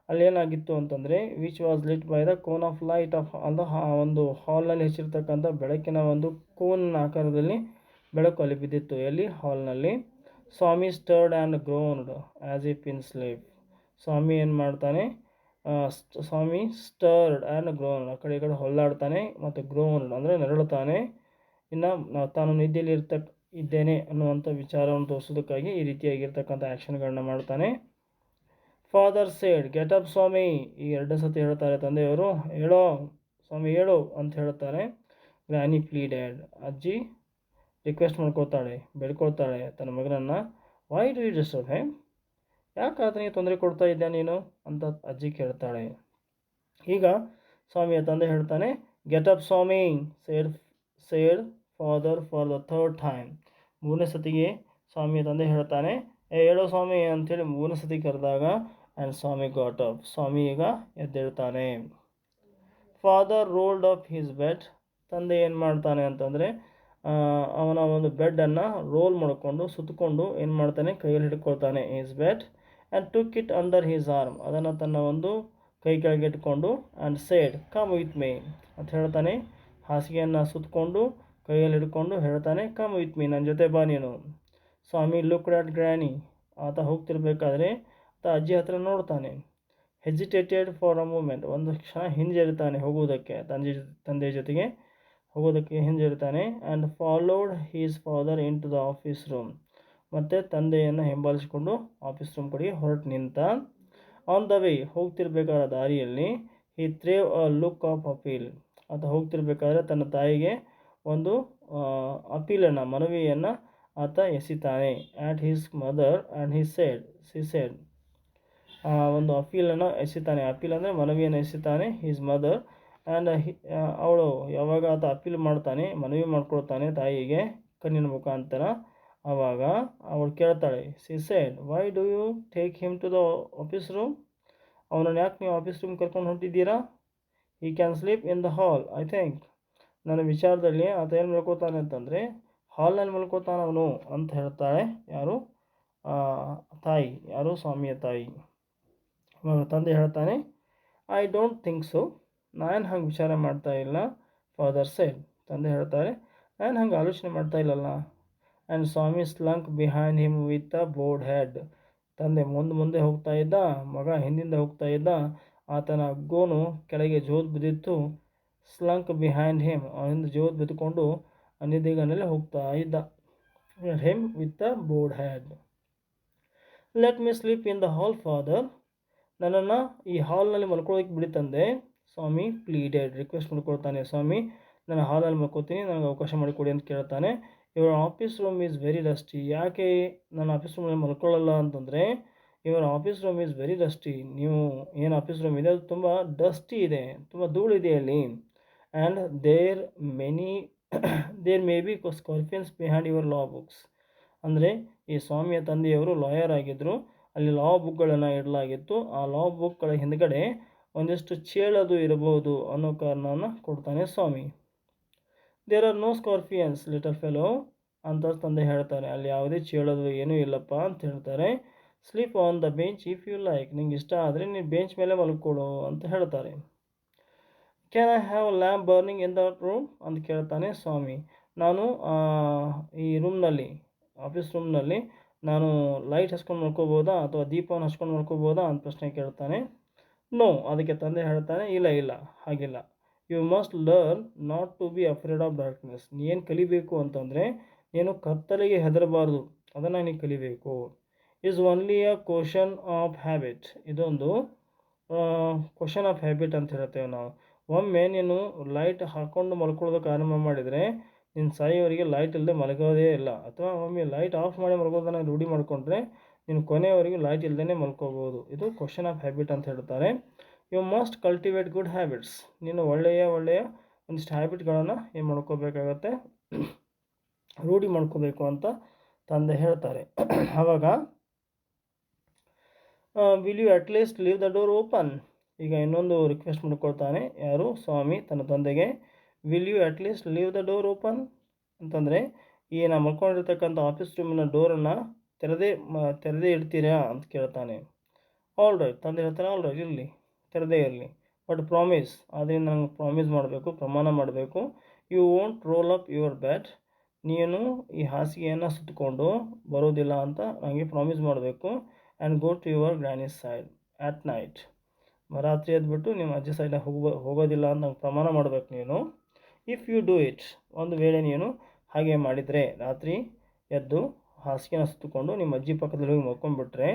S1: ಅಲ್ಲೇನಾಗಿತ್ತು ಅಂತಂದರೆ which was lit by the cone of light of ಅಂದ ಒಂದು ಹಾಲ್ನಲ್ಲಿ ಹೆಚ್ಚಿರ್ತಕ್ಕಂಥ ಬೆಳಕಿನ ಒಂದು ಕೋನ್ ಆಕಾರದಲ್ಲಿ ಬೆಳಕು ಅಲ್ಲಿ ಬಿದ್ದಿತ್ತು. ಎಲ್ಲಿ? ಹಾಲ್ನಲ್ಲಿ. Swami stirred and groaned as if in sleep. Swami ಏನು ಮಾಡ್ತಾನೆ, ಸ್ವಾಮಿ ಸ್ಟರ್ಡ್ ಆ್ಯಂಡ್ ಗ್ರೋನ್ಡ್, ಆ ಕಡೆ ಈ ಕಡೆ ಹೊಲ್ಲಾಡ್ತಾನೆ, ಮತ್ತು ಗ್ರೋನ್ಡ್ ಅಂದರೆ ನರಳುತ್ತಾನೆ. ಇನ್ನು ತಾನು ನಿದ್ದೆಯಲ್ಲಿ ಇದ್ದೇನೆ ಅನ್ನುವಂಥ ವಿಚಾರವನ್ನು ತೋರಿಸೋದಕ್ಕಾಗಿ ಈ ರೀತಿಯಾಗಿರ್ತಕ್ಕಂಥ ಆ್ಯಕ್ಷನ್ಗಳನ್ನ ಮಾಡ್ತಾನೆ. ಫಾದರ್ ಸೇಡ್ ಗೆಟ್ ಅಪ್ ಸ್ವಾಮಿ. ಈ ಎರಡನೇ ಸತಿ ಹೇಳ್ತಾರೆ ತಂದೆಯವರು, ಹೇಳೋ ಸ್ವಾಮಿ ಹೇಳು ಅಂತ ಹೇಳ್ತಾರೆ. Granny pleaded. ಅಜ್ಜಿ ರಿಕ್ವೆಸ್ಟ್ ಮಾಡ್ಕೊಳ್ತಾಳೆ, ಬೇಡ್ಕೊಳ್ತಾಳೆ ತನ್ನ ಮಗನನ್ನು. Why do you disturb him. ಯಾಕೆ ಆತನಿಗೆ ತೊಂದರೆ ಕೊಡ್ತಾ ಇದ್ದೆ ನೀನು ಅಂತ ಅಜ್ಜಿ ಕೇಳ್ತಾಳೆ. ಈಗ ಸ್ವಾಮಿಯ ತಂದೆ ಹೇಳ್ತಾನೆ, get up Swami said father for the third time. ಮೂರನೇ ಸತಿಗೆ ಸ್ವಾಮಿಯ ತಂದೆ ಹೇಳ್ತಾನೆ, ಹೇಳೋ ಸ್ವಾಮಿ ಅಂಥೇಳಿ ಮೂರನೇ ಸತಿ ಕರೆದಾಗ and Swami got up. Swami ಈಗ ಎದ್ದೇಳ್ತಾನೆ. Father rolled up his bed. ತಂದೆ ಏನು ಮಾಡ್ತಾನೆ ಅಂತಂದರೆ ಅವನ ಒಂದು ಬೆಡ್ಡನ್ನು ರೋಲ್ ಮಾಡಿಕೊಂಡು ಸುತ್ತಕೊಂಡು ಏನು ಮಾಡ್ತಾನೆ, ಕೈಯಲ್ಲಿ ಹಿಡ್ಕೊಳ್ತಾನೆ his bed and took it under his arm. ಅದನ್ನು ತನ್ನ ಒಂದು ಕೈ ಕೆಳಗೆ ಇಟ್ಕೊಂಡು and said come with me ಅಂತ ಹೇಳ್ತಾನೆ. ಹಾಸಿಗೆಯನ್ನು ಸುತ್ತಕೊಂಡು ಕೈಯಲ್ಲಿ ಹಿಡ್ಕೊಂಡು ಹೇಳ್ತಾನೆ, ಕಮ್ ವಿತ್ ಮೀ, ನನ್ನ ಜೊತೆ ಬಾ ನೀನು. Swami looked at granny. ಆತ ಹೋಗ್ತಿರ್ಬೇಕಾದ್ರೆ ಆತ ಅಜ್ಜಿ ಹತ್ರ ನೋಡ್ತಾನೆ. Hesitated for a moment. ಒಂದು ಕ್ಷಣ ಹಿಂಜರಿತಾನೆ ಹೋಗುವುದಕ್ಕೆ, ತಂದೆಯ ಜೊತೆಗೆ ಹೋಗೋದಕ್ಕೆ ಹಿಂಜರಿತಾನೆ. And followed his father into the office room. ಮತ್ತು ತಂದೆಯನ್ನು ಹಿಂಬಾಲಿಸಿಕೊಂಡು ಆಫೀಸ್ ರೂಮ್ ಕಡೆಗೆ ಹೊರಟು ನಿಂತ. ಆನ್ ದ ವೇ, ಹೋಗ್ತಿರ್ಬೇಕಾದ ದಾರಿಯಲ್ಲಿ he threw a look of appeal. ಆತ ಹೋಗ್ತಿರ್ಬೇಕಾದ್ರೆ ತನ್ನ ತಾಯಿಗೆ ಒಂದು ಅಪೀಲನ್ನು, ಮನವಿಯನ್ನು ಆತ ಎಸಿತಾನೆ. At his mother and she said. ಒಂದು ಅಪೀಲನ್ನು ಎಸಿತಾನೆ. ಅಪೀಲ್ ಅಂದರೆ ಮನವಿಯನ್ನು ಎಸಿತಾನೆ. ಹಿಸ್ ಮದರ್ ಆ್ಯಂಡ್ ಅವಳು ಯಾವಾಗ ಆತ ಅಪೀಲ್ ಮಾಡ್ತಾನೆ, ಮನವಿ ಮಾಡ್ಕೊಳ್ತಾನೆ ತಾಯಿಗೆ ಕಣ್ಣಿನ ಮುಖಾಂತರ, ಆವಾಗ ಅವಳು ಕೇಳ್ತಾಳೆ, she said why do you take him to the office room. ಅವನನ್ನು ಯಾಕೆ ನೀವು ಆಫೀಸ್ ರೂಮ್ ಕರ್ಕೊಂಡು ಹೊಂಟಿದ್ದೀರಾ. He can sleep in the hall I think. ನನ್ನ ವಿಚಾರದಲ್ಲಿ ಆತ ಏನು ಮಲ್ಕೋತಾನೆ ಅಂತಂದರೆ ಹಾಲ್ನಲ್ಲಿ ಮಲ್ಕೋತಾನೆ ಅವನು ಅಂತ ಹೇಳ್ತಾಳೆ. ಯಾರು? ತಾಯಿ. ಯಾರು? ಸ್ವಾಮಿಯ ತಾಯಿ. ತಂದೆ ಹೇಳ್ತಾನೆ, ಐ ಡೋಂಟ್ ಥಿಂಕ್ ಸೊ. ನಾನು ಹಂಗೆ ವಿಚಾರ ಮಾಡ್ತಾ ಇಲ್ಲ. Father said. ತಂದೆ ಹೇಳ್ತಾರೆ, ನಾನು ಹಂಗೆ ಆಲೋಚನೆ ಮಾಡ್ತಾ ಇಲ್ಲಲ್ಲ. And Swami slunk behind him with a bowed head. ತಂದೆ ಮುಂದೆ ಹೋಗ್ತಾ ಇದ್ದ, ಮಗ ಹಿಂದಿಂದ ಹೋಗ್ತಾ ಇದ್ದ. ಆತನ ಗೋನು ಕೆಳಗೆ ಜೋತ್ ಬಿದ್ದಿತ್ತು. ಸ್ಲಂಕ್ ಬಿಹೈಂಡ್ ಹಿಮ್, ಅವನಿಂದ ಜೋತ್ ಬಿದ್ದುಕೊಂಡು ನಿದ್ದೆಗನಲ್ಲಿ ಹೋಗ್ತಾ ಇದ್ದ. Him with a bowed head. Let me sleep in the hall father. ನನ್ನನ್ನು ಈ ಹಾಲ್ನಲ್ಲಿ ಮಲ್ಕೊಳ್ಳೋಕೆ ಬಿಡಿ ತಂದೆ. ಸ್ವಾಮಿ ಪ್ಲೀಡೆಡ್. ರಿಕ್ವೆಸ್ಟ್ ಮಾಡ್ಕೊಳ್ತಾನೆ. ಸ್ವಾಮಿ ನಾನು ಹಾಲಲ್ಲಿ ಮಲ್ಕೋತೀನಿ, ನನಗೆ ಅವಕಾಶ ಮಾಡಿಕೊಡಿ ಅಂತ ಕೇಳ್ತಾನೆ. ಇವರ office room is very dusty. ಯಾಕೆ ನಾನು ಆಫೀಸ್ ರೂಮಲ್ಲಿ ಮಲ್ಕೊಳ್ಳಲ್ಲ ಅಂತಂದರೆ ಇವರ office room is very dusty. ನೀವು ಏನು ಆಫೀಸ್ ರೂಮ್ ಇದೆ ಅದು ತುಂಬ ಡಸ್ಟಿ ಇದೆ, ತುಂಬ ಧೂಳಿದೆ ಅಲ್ಲಿ. And there may be scorpions behind your law books. ಅಂದರೆ ಈ ಸ್ವಾಮಿಯ ತಂದೆಯವರು ಲಾಯರ್ ಆಗಿದ್ದರು. ಅಲ್ಲಿ ಲಾ ಬುಕ್ಗಳನ್ನು ಇಡಲಾಗಿತ್ತು. ಆ ಲಾ ಬುಕ್ಗಳ ಹಿಂದ್ಗಡೆ ಒಂದಿಷ್ಟು ಚೇಳದು ಇರಬಹುದು ಅನ್ನೋ ಕಾರಣವನ್ನು ಕೊಡ್ತಾನೆ Swami. There are no scorpions little fellow ಅಂತ ತಂದೆ ಹೇಳ್ತಾರೆ. ಅಲ್ಲಿ ಯಾವುದೇ ಚೇಳದು ಏನೂ ಇಲ್ಲಪ್ಪ ಅಂತ ಹೇಳ್ತಾರೆ. Sleep on the bench if you like, ನಿಂಗೆ ಇಷ್ಟ ಆದರೆ ನೀನು ಬೆಂಚ್ ಮೇಲೆ ಮಲ್ಕೊಳ್ಳೋ ಅಂತ ಹೇಳ್ತಾರೆ. Can I have lamp burning in the room ಅಂತ ಕೇಳ್ತಾನೆ ಸ್ವಾಮಿ. ನಾನು ಈ ರೂಮ್ನಲ್ಲಿ, ಆಫೀಸ್ ರೂಮ್ನಲ್ಲಿ ನಾನು ಲೈಟ್ ಹಚ್ಕೊಂಡು ಮಲ್ಕೋಬೋದಾ ಅಥವಾ ದೀಪವನ್ನು ಹಚ್ಕೊಂಡು ಮಲ್ಕೋಬೋದಾ ಅಂತ ಪ್ರಶ್ನೆ ಕೇಳ್ತಾನೆ. ನೋ, ಅದಕ್ಕೆ ತಂದೆ ಹೇಳ್ತಾನೆ, ಇಲ್ಲ ಇಲ್ಲ ಹಾಗಿಲ್ಲ. You must learn not to be afraid of darkness. ನೀನು ಕಲಿಬೇಕು ಅಂತಂದರೆ ನೀನು ಕತ್ತಲೆಗೆ ಹೆದರಬಾರ್ದು, ಅದನ್ನು ನೀನು ಕಲಿಬೇಕು. Is only a question of habit, ಇದೊಂದು ಕ್ವಶನ್ ಆಫ್ ಹ್ಯಾಬಿಟ್ ಅಂತ ಹೇಳ್ತೇವೆ ನಾವು. ಒಮ್ಮೆ ನೀನು ಲೈಟ್ ಹಾಕ್ಕೊಂಡು ಮಲ್ಕೊಳ್ಳೋದಕ್ಕೆ ಆರಂಭ ಮಾಡಿದರೆ ನಿನ್ನ ಸಾಯೋವರೆಗೆ ಲೈಟ್ ಇಲ್ಲದೆ ಮಲಗೋದೇ ಇಲ್ಲ. ಅಥವಾ ಒಮ್ಮೆ ಲೈಟ್ ಆಫ್ ಮಾಡಿ ಮಲ್ಗೋದನ್ನು ರೂಢಿ ಮಾಡಿಕೊಂಡ್ರೆ ನೀನು ಕೊನೆಯವರೆಗೂ ಲೈಟ್ ಇಲ್ಲದೇ ಮಲ್ಕೋಬೋದು. ಇದು ಕ್ವಶನ್ ಆಫ್ ಹ್ಯಾಬಿಟ್ ಅಂತ ಹೇಳ್ತಾರೆ. You must cultivate good habits, ನೀನು ಒಳ್ಳೆಯ ಒಂದಿಷ್ಟು ಹ್ಯಾಬಿಟ್ಗಳನ್ನು ಏನು ಮಾಡ್ಕೋಬೇಕಾಗತ್ತೆ, ರೂಢಿ ಮಾಡ್ಕೋಬೇಕು ಅಂತ ತಂದೆ ಹೇಳ್ತಾರೆ. ಆವಾಗ will you at least leave the door open, ಈಗ ಇನ್ನೊಂದು ರಿಕ್ವೆಸ್ಟ್ ಮಾಡ್ಕೊಳ್ತಾನೆ ಯಾರು, ಸ್ವಾಮಿ ತನ್ನ ತಂದೆಗೆ. Will you at least leave the door open ಅಂತಂದರೆ ಈ ನಾವು ಮಲ್ಕೊಂಡಿರ್ತಕ್ಕಂಥ ಆಫೀಸ್ ರೂಮಿನ ಡೋರನ್ನು ತೆರೆದೇ ಇಡ್ತೀರಾ ಅಂತ ಕೇಳ್ತಾನೆ. ಆಲ್ ರೈಟ್, ತಂದೆ ಹೇಳ್ತಾನೆ, ಆಲ್ ರೈಟ್ ಇರಲಿ, ತೆರೆದೇ ಇರಲಿ, ಬಟ್ ಪ್ರಾಮಿಸ್, ಆದ್ದರಿಂದ ನಂಗೆ ಪ್ರಾಮಿಸ್ ಮಾಡಬೇಕು, ಪ್ರಮಾಣ ಮಾಡಬೇಕು. You won't roll up your bed, ನೀನು ಈ ಹಾಸಿಗೆಯನ್ನು ಸುತ್ತಕೊಂಡು ಬರೋದಿಲ್ಲ ಅಂತ ನನಗೆ ಪ್ರಾಮಿಸ್ ಮಾಡಬೇಕು. And go to your granny's side at night, ರಾತ್ರಿ ಎದ್ಬಿಟ್ಟು ನಿಮ್ಮ ಅಜ್ಜಿ ಸೈಡಿಗೆ ಹೋಗೋದಿಲ್ಲ ಅಂತ ನಂಗೆ ಪ್ರಮಾಣ ಮಾಡಬೇಕು ನೀನು. ಇಫ್ ಯು ಡೂ ಇಟ್, ಒಂದು ವೇಳೆ ನೀನು ಹಾಗೆ ಮಾಡಿದರೆ, ರಾತ್ರಿ ಎದ್ದು ಹಾಸಿಗೆನ ಸುತ್ತಕೊಂಡು ನಿಮ್ಮ ಅಜ್ಜಿ ಪಕ್ಕದಲ್ಲಿ ಹೋಗಿ ಮಲ್ಕೊಂಡ್ಬಿಟ್ರೆ,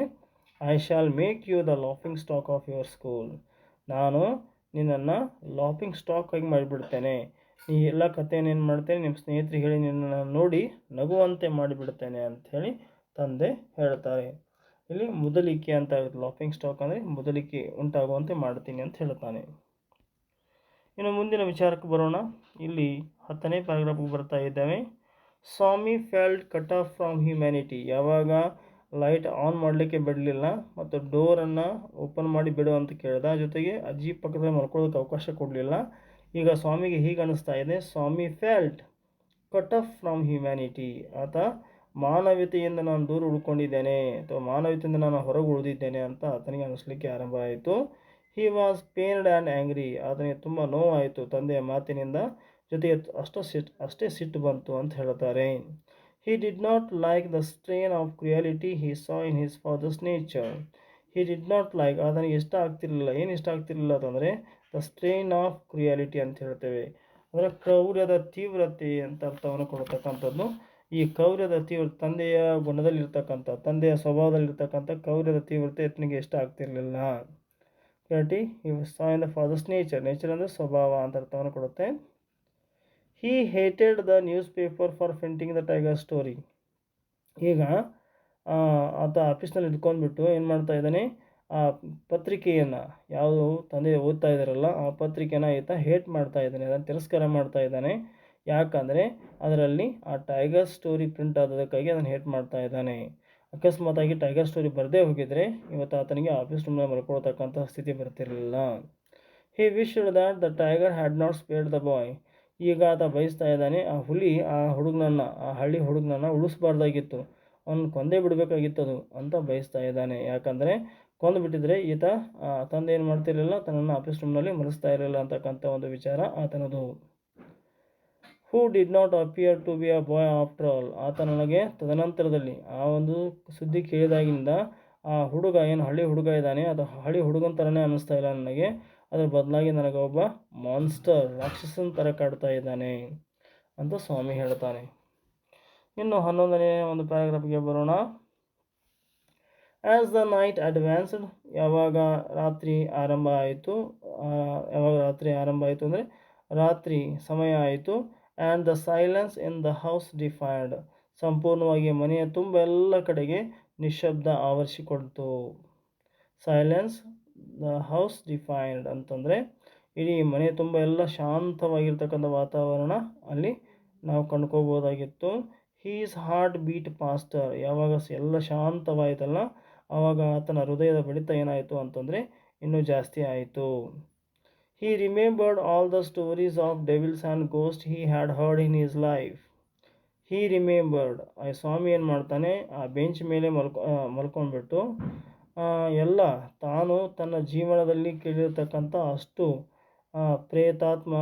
S1: I shall make you the laughing stock of your school, ನಾನು ನಿನ್ನನ್ನು ಲಾಫಿಂಗ್ ಸ್ಟಾಕ್ ಆಗಿ ಮಾಡಿಬಿಡ್ತೇನೆ. ಈ ಎಲ್ಲ ಕಥೆಯನ್ನು ಏನು ಮಾಡ್ತೇನೆ, ನಿಮ್ಮ ಸ್ನೇಹಿತರಿಗೆ ಹೇಳಿ ನಿನ್ನನ್ನು ನೋಡಿ ನಗುವಂತೆ ಮಾಡಿಬಿಡ್ತೇನೆ ಅಂಥೇಳಿ ತಂದೆ ಹೇಳ್ತಾರೆ. ಇಲ್ಲಿ ಮೊದಲಿಕೆ ಅಂತ ಆಗುತ್ತೆ, ಲಾಫಿಂಗ್ ಸ್ಟಾಕ್ ಅಂದರೆ ಮೊದಲಿಕೆ ಉಂಟಾಗುವಂತೆ ಮಾಡ್ತೀನಿ ಅಂತ ಹೇಳ್ತಾನೆ. ಇನ್ನು ಮುಂದಿನ ವಿಚಾರಕ್ಕೆ ಬರೋಣ. ಇಲ್ಲಿ 10ನೇ ಪ್ಯಾರಾಗ್ರಾಫ್ಗೆ ಬರ್ತಾ ಇದ್ದೇವೆ. Swami felt cut off from humanity, ಯಾವಾಗ ಲೈಟ್ ಆನ್ ಮಾಡಲಿಕ್ಕೆ ಬಿಡಲಿಲ್ಲ ಮತ್ತು ಡೋರನ್ನು ಓಪನ್ ಮಾಡಿ ಬಿಡು ಅಂತ ಕೇಳ್ದ, ಜೊತೆಗೆ ಅಜ್ಜಿ ಪಕ್ಕದಲ್ಲಿ ಮಲ್ಕೊಳ್ಳೋದಕ್ಕೆ ಅವಕಾಶ ಕೊಡಲಿಲ್ಲ. ಈಗ ಸ್ವಾಮಿಗೆ ಹೀಗೆ ಅನ್ನಿಸ್ತಾ ಇದೆ, Swami felt cut off from humanity, ಆತ ಮಾನವೀಯತೆಯಿಂದ ನಾನು ದೂರ ಉಳ್ಕೊಂಡಿದ್ದೇನೆ ಅಥವಾ ಮಾನವೀಯತೆಯಿಂದ ನಾನು ಹೊರಗೆ ಉಳಿದಿದ್ದೇನೆ ಅಂತ ಆತನಿಗೆ ಅನ್ನಿಸ್ಲಿಕ್ಕೆ ಆರಂಭ ಆಯಿತು. ಹಿ ವಾಸ್ ಪೇನ್ಡ್ ಆ್ಯಂಡ್ ಆ್ಯಂಗ್ರಿ, ಆತನಿಗೆ ತುಂಬ ನೋವಾಯಿತು ತಂದೆಯ ಮಾತಿನಿಂದ, ಜೊತೆಗೆ ಅಷ್ಟೇ ಸಿಟ್ಟು ಬಂತು ಅಂತ ಹೇಳ್ತಾರೆ. He did not like the strain of cruelty he saw in his father's nature. He did not like, ಆತನಿಗೆ ಇಷ್ಟ ಆಗ್ತಿರಲಿಲ್ಲ, ಏನು ಇಷ್ಟ ಆಗ್ತಿರಲಿಲ್ಲ ಅಂತಂದರೆ ದ ಸ್ಟ್ರೇನ್ ಆಫ್ ಕ್ರಿಯಾಲಿಟಿ ಅಂತ ಹೇಳ್ತೇವೆ, ಅಂದರೆ ಕ್ರೌರ್ಯದ ತೀವ್ರತೆ ಅಂತ ಅರ್ಥವನ್ನು ಕೊಡ್ತಕ್ಕಂಥದ್ದು. ಈ ಕ್ರೌರ್ಯದ ತೀವ್ರತೆ ತಂದೆಯ ಗುಣದಲ್ಲಿರ್ತಕ್ಕಂಥ, ತಂದೆಯ ಸ್ವಭಾವದಲ್ಲಿರ್ತಕ್ಕಂಥ ಕ್ರೌರ್ಯದ ತೀವ್ರತೆ ಆತನಿಗೆ ಇಷ್ಟ ಆಗ್ತಿರಲಿಲ್ಲ. Cruelty he saw in the father's nature, nature ಅಂದರೆ ಸ್ವಭಾವ ಅಂತ ಅರ್ಥವನ್ನು ಕೊಡುತ್ತೆ. He hated the newspaper for printing the tiger story, ಈಗ ಆತ ಆಫೀಸ್ನಲ್ಲಿ ಇಟ್ಕೊಂಡ್ಬಿಟ್ಟು ಏನು ಮಾಡ್ತಾ ಇದ್ದಾನೆ, ಆ ಪತ್ರಿಕೆಯನ್ನು ಯಾವುದು ತಂದೆ ಓದ್ತಾ ಇದ್ದಾರಲ್ಲ ಆ ಪತ್ರಿಕೆನ ಈತ ಹೇಟ್ ಮಾಡ್ತಾ ಇದ್ದಾನೆ, ಅದನ್ನು ತಿರಸ್ಕಾರ ಮಾಡ್ತಾ ಇದ್ದಾನೆ. ಯಾಕಂದರೆ ಅದರಲ್ಲಿ ಆ ಟೈಗರ್ ಸ್ಟೋರಿ ಪ್ರಿಂಟ್ ಆದದಕ್ಕಾಗಿ ಅದನ್ನು ಹೇಟ್ ಮಾಡ್ತಾ ಇದ್ದಾನೆ. ಅಕಸ್ಮಾತಾಗಿ ಟೈಗರ್ ಸ್ಟೋರಿ ಬರದೇ ಹೋಗಿದ್ರೆ ಇವತ್ತು ಆತನಿಗೆ ಆಫೀಸ್ ರೂಮ್ನಲ್ಲಿ ಮಲ್ಕೊಳ್ತಕ್ಕಂಥ ಸ್ಥಿತಿ ಬರ್ತಿರಲಿಲ್ಲ. He wished that the tiger had not spared the boy, ಈಗ ಆತ ಬಯಸ್ತಾ ಇದ್ದಾನೆ ಆ ಹುಲಿ ಆ ಹುಡುಗನನ್ನು, ಆ ಹಳ್ಳಿ ಹುಡುಗನನ್ನು ಉಳಿಸ್ಬಾರ್ದಾಗಿತ್ತು, ಅವನು ಕೊಂದೇ ಬಿಡಬೇಕಾಗಿತ್ತದು ಅಂತ ಬಯಸ್ತಾ ಇದ್ದಾನೆ. ಯಾಕಂದರೆ ಕೊಂದುಬಿಟ್ಟಿದ್ರೆ ಈತ ತಂದೆ ಏನು ಮಾಡ್ತಿರಲಿಲ್ಲ, ತನ್ನನ್ನು ಆಫೀಸ್ ರೂಮ್ನಲ್ಲಿ ಮರೆಸ್ತಾ ಇರಲಿಲ್ಲ ಅಂತಕ್ಕಂಥ ಒಂದು ವಿಚಾರ ಆತನದು. Who did not appear to be a boy after all, ಆತ ನನಗೆ ತದನಂತರದಲ್ಲಿ ಆ ಒಂದು ಸುದ್ದಿ ಕೇಳಿದಾಗಿಂದ ಆ ಹುಡುಗ ಏನು ಹಳ್ಳಿ ಹುಡುಗ ಇದ್ದಾನೆ ಅದು ಹಳ್ಳಿ ಹುಡುಗನ ಥರನೇ ಅನ್ನಿಸ್ತಾ ಇಲ್ಲ ನನಗೆ, ಅದರ ಬದಲಾಗಿ ನನಗೆ ಒಬ್ಬ ಮಾನ್ಸ್ಟರ್, ರಾಕ್ಷಸನ ಥರ ಕಾಡ್ತಾ ಇದ್ದಾನೆ ಅಂತ ಸ್ವಾಮಿ ಹೇಳ್ತಾನೆ. ಇನ್ನು 11ನೇ ಒಂದು ಪ್ಯಾರಾಗ್ರಾಫ್ಗೆ ಬರೋಣ. ಆ್ಯಸ್ ದ ನೈಟ್ ಅಡ್ವಾನ್ಸ್ಡ್, ಯಾವಾಗ ರಾತ್ರಿ ಆರಂಭ ಆಯಿತು ಅಂದರೆ ರಾತ್ರಿ ಸಮಯ ಆಯಿತು. And the silence in the house defined, ಸಂಪೂರ್ಣವಾಗಿ ಮನೆಯ ತುಂಬ ಎಲ್ಲ ಕಡೆಗೆ ನಿಶಬ್ದ ಆವರಿಸಿಕೊಳ್ತು. ಸೈಲೆನ್ಸ್ ದ ಹೌಸ್ ಡಿಫೈನ್ಡ್ ಅಂತಂದರೆ ಇಡೀ ಮನೆ ತುಂಬ ಎಲ್ಲ ಶಾಂತವಾಗಿರ್ತಕ್ಕಂಥ ವಾತಾವರಣ ಅಲ್ಲಿ ನಾವು ಕಂಡುಕೋಬೋದಾಗಿತ್ತು. ಹೀಸ್ ಹಾರ್ಟ್ ಬೀಟ್ ಫಾಸ್ಟರ್, ಯಾವಾಗ ಎಲ್ಲ ಶಾಂತವಾಯಿತಲ್ಲ ಆವಾಗ ಆತನ ಹೃದಯದ ಬಡಿತ ಏನಾಯಿತು ಅಂತಂದರೆ ಇನ್ನೂ ಜಾಸ್ತಿ ಆಯಿತು. He remembered all the stories of devils and ghost he had heard in his life. He remembered, ಆ ಸ್ವಾಮಿ ಏನು ಮಾಡ್ತಾನೆ, ಆ ಬೆಂಚ್ ಮೇಲೆ ಮಲ್ಕೊಂಡ್ಬಿಟ್ಟು ಎಲ್ಲ ತಾನು ತನ್ನ ಜೀವನದಲ್ಲಿ ಕೇಳಿರ್ತಕ್ಕಂಥ ಅಷ್ಟು ಪ್ರೇತಾತ್ಮ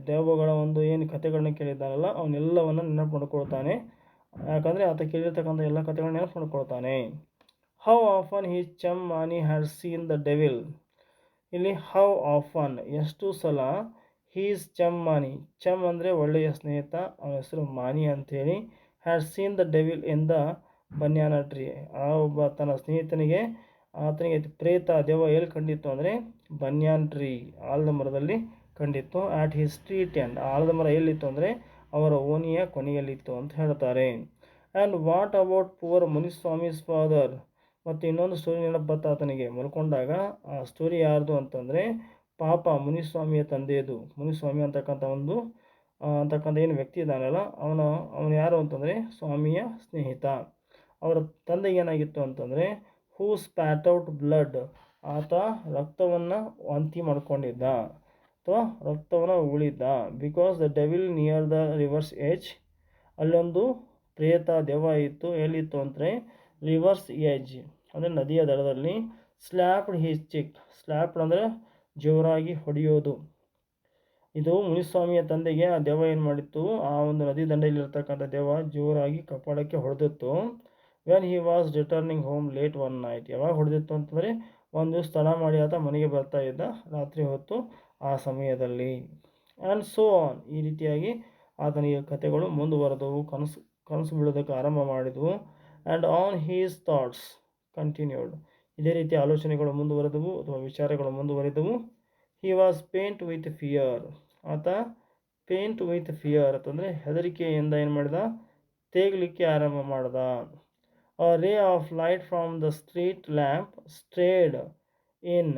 S1: ದೆವ್ವಗಳ ಒಂದು ಏನು ಕಥೆಗಳನ್ನ ಕೇಳಿದ್ದಾನಲ್ಲ ಅವನ್ನೆಲ್ಲವನ್ನು ನೆನಪು ಮಾಡ್ಕೊಳ್ತಾನೆ. ಯಾಕಂದರೆ ಆತ ಕೇಳಿರ್ತಕ್ಕಂಥ ಎಲ್ಲ ಕಥೆಗಳನ್ನ ನೆನಪು ಮಾಡ್ಕೊಳ್ತಾನೆ. How often he chum Mani had seen the devil. ಇಲ್ಲಿ ಹೌ ಆಫನ್, ಎಷ್ಟು ಸಲ, ಹೀಸ್ ಚಮ್ ಮಾನಿ, ಚಮ್ ಅಂದರೆ ಒಳ್ಳೆಯ ಸ್ನೇಹಿತ, ಅವನ ಹೆಸರು ಮಾನಿ ಅಂಥೇಳಿ, had seen the devil in the banyan tree, ಆ ಒಬ್ಬ ತನ್ನ ಸ್ನೇಹಿತನಿಗೆ ಆತನಿಗೆ ಪ್ರೇತ ದೆವ್ವ ಎಲ್ಲಿ ಕಂಡಿತ್ತು ಅಂದರೆ ಬನ್ಯಾನ್ ಟ್ರೀ, ಆಲದ ಮರದಲ್ಲಿ ಕಂಡಿತ್ತು. ಆಟ್ ಹಿಸ್ ಸ್ಟ್ರೀಟ್ ಎಂಡ್, ಆಲದ ಮರ ಎಲ್ಲಿತ್ತು ಅಂದರೆ ಅವರ ಓಣಿಯ ಕೊನೆಯಲ್ಲಿತ್ತು ಅಂತ ಹೇಳ್ತಾರೆ. And what about poor Muniswami's father, ಮತ್ತು ಇನ್ನೊಂದು ಸ್ಟೋರಿ ನೆನಪು ಬತ್ತ ಆತನಿಗೆ ಮಲ್ಕೊಂಡಾಗ. ಆ ಸ್ಟೋರಿ ಯಾರ್ದು ಅಂತಂದರೆ ಪಾಪ ಮುನಿಸ್ವಾಮಿಯ ತಂದೆಯದು. ಮುನಿಸ್ವಾಮಿ ಅಂತಕ್ಕಂಥ ಏನು ವ್ಯಕ್ತಿ ಇದ್ದಾನಲ್ಲ ಅವನು ಯಾರು ಅಂತಂದರೆ ಸ್ವಾಮಿಯ ಸ್ನೇಹಿತ. ಅವರ ತಂದೆಗೆ ಏನಾಗಿತ್ತು ಅಂತಂದರೆ ಹೂ ಸ್ಪ್ಯಾಟ್ ಔಟ್ ಬ್ಲಡ್, ಆತ ರಕ್ತವನ್ನು ವಾಂತಿ ಮಾಡ್ಕೊಂಡಿದ್ದ ಅಥವಾ ರಕ್ತವನ್ನು ಉಳಿದ. Because the devil near the river's edge, ಅಲ್ಲೊಂದು ಪ್ರೇತ ದೆವ್ವ ಇತ್ತು, ಎಲ್ಲಿತ್ತು ಅಂದರೆ ರಿವರ್ಸ್ ಏಜ್ ಅಂದರೆ ನದಿಯ ದಡದಲ್ಲಿ. ಸ್ಲ್ಯಾಪ್ಡ್ ಹೀಸ್ ಚಿಕ್, ಸ್ಲ್ಯಾಪ್ಡ್ ಅಂದರೆ ಜೋರಾಗಿ ಹೊಡೆಯೋದು. ಇದು ಮುನಿಸ್ವಾಮಿಯ ತಂದೆಗೆ ಆ ದೆವ್ವ ಏನು ಮಾಡಿತ್ತು, ಆ ಒಂದು ನದಿ ದಂಡೆಯಲ್ಲಿರ್ತಕ್ಕಂಥ ದೆವ್ವ ಜೋರಾಗಿ ಕಪಾಳಕ್ಕೆ ಹೊಡೆದಿತ್ತು. When he was returning home late one night, ಯಾವಾಗ ಹೊಡೆದಿತ್ತು ಅಂತಂದರೆ ಒಂದು ತಡ ಮಾಡಿ ಆತ ಮನೆಗೆ ಬರ್ತಾ ಇದ್ದ ರಾತ್ರಿ ಹೊತ್ತು ಆ ಸಮಯದಲ್ಲಿ. ಆ್ಯಂಡ್ ಸೋ ಆನ್, ಈ ರೀತಿಯಾಗಿ ಆತನಿಗೆ ಕಥೆಗಳು ಮುಂದುವರೆದವು, ಕನಸು ಬೀಳೋದಕ್ಕೆ ಆರಂಭ ಮಾಡಿದವು. And on his thoughts continued, ಇದೇ ರೀತಿ ಆಲೋಚನೆಗಳು ಮುಂದುವರೆದವು ಅಥವಾ ವಿಚಾರಗಳು ಮುಂದುವರೆದವು. He was paint with fear, ಆತ ಪೇಂಟ್ ವಿತ್ ಫಿಯರ್ ಅಂತಂದರೆ ಹೆದರಿಕೆಯಿಂದ ಏನು ಮಾಡಿದ, ತೇಗಲಿಕ್ಕೆ ಆರಂಭ ಮಾಡ್ದ. A ray of light from the street lamp strayed in,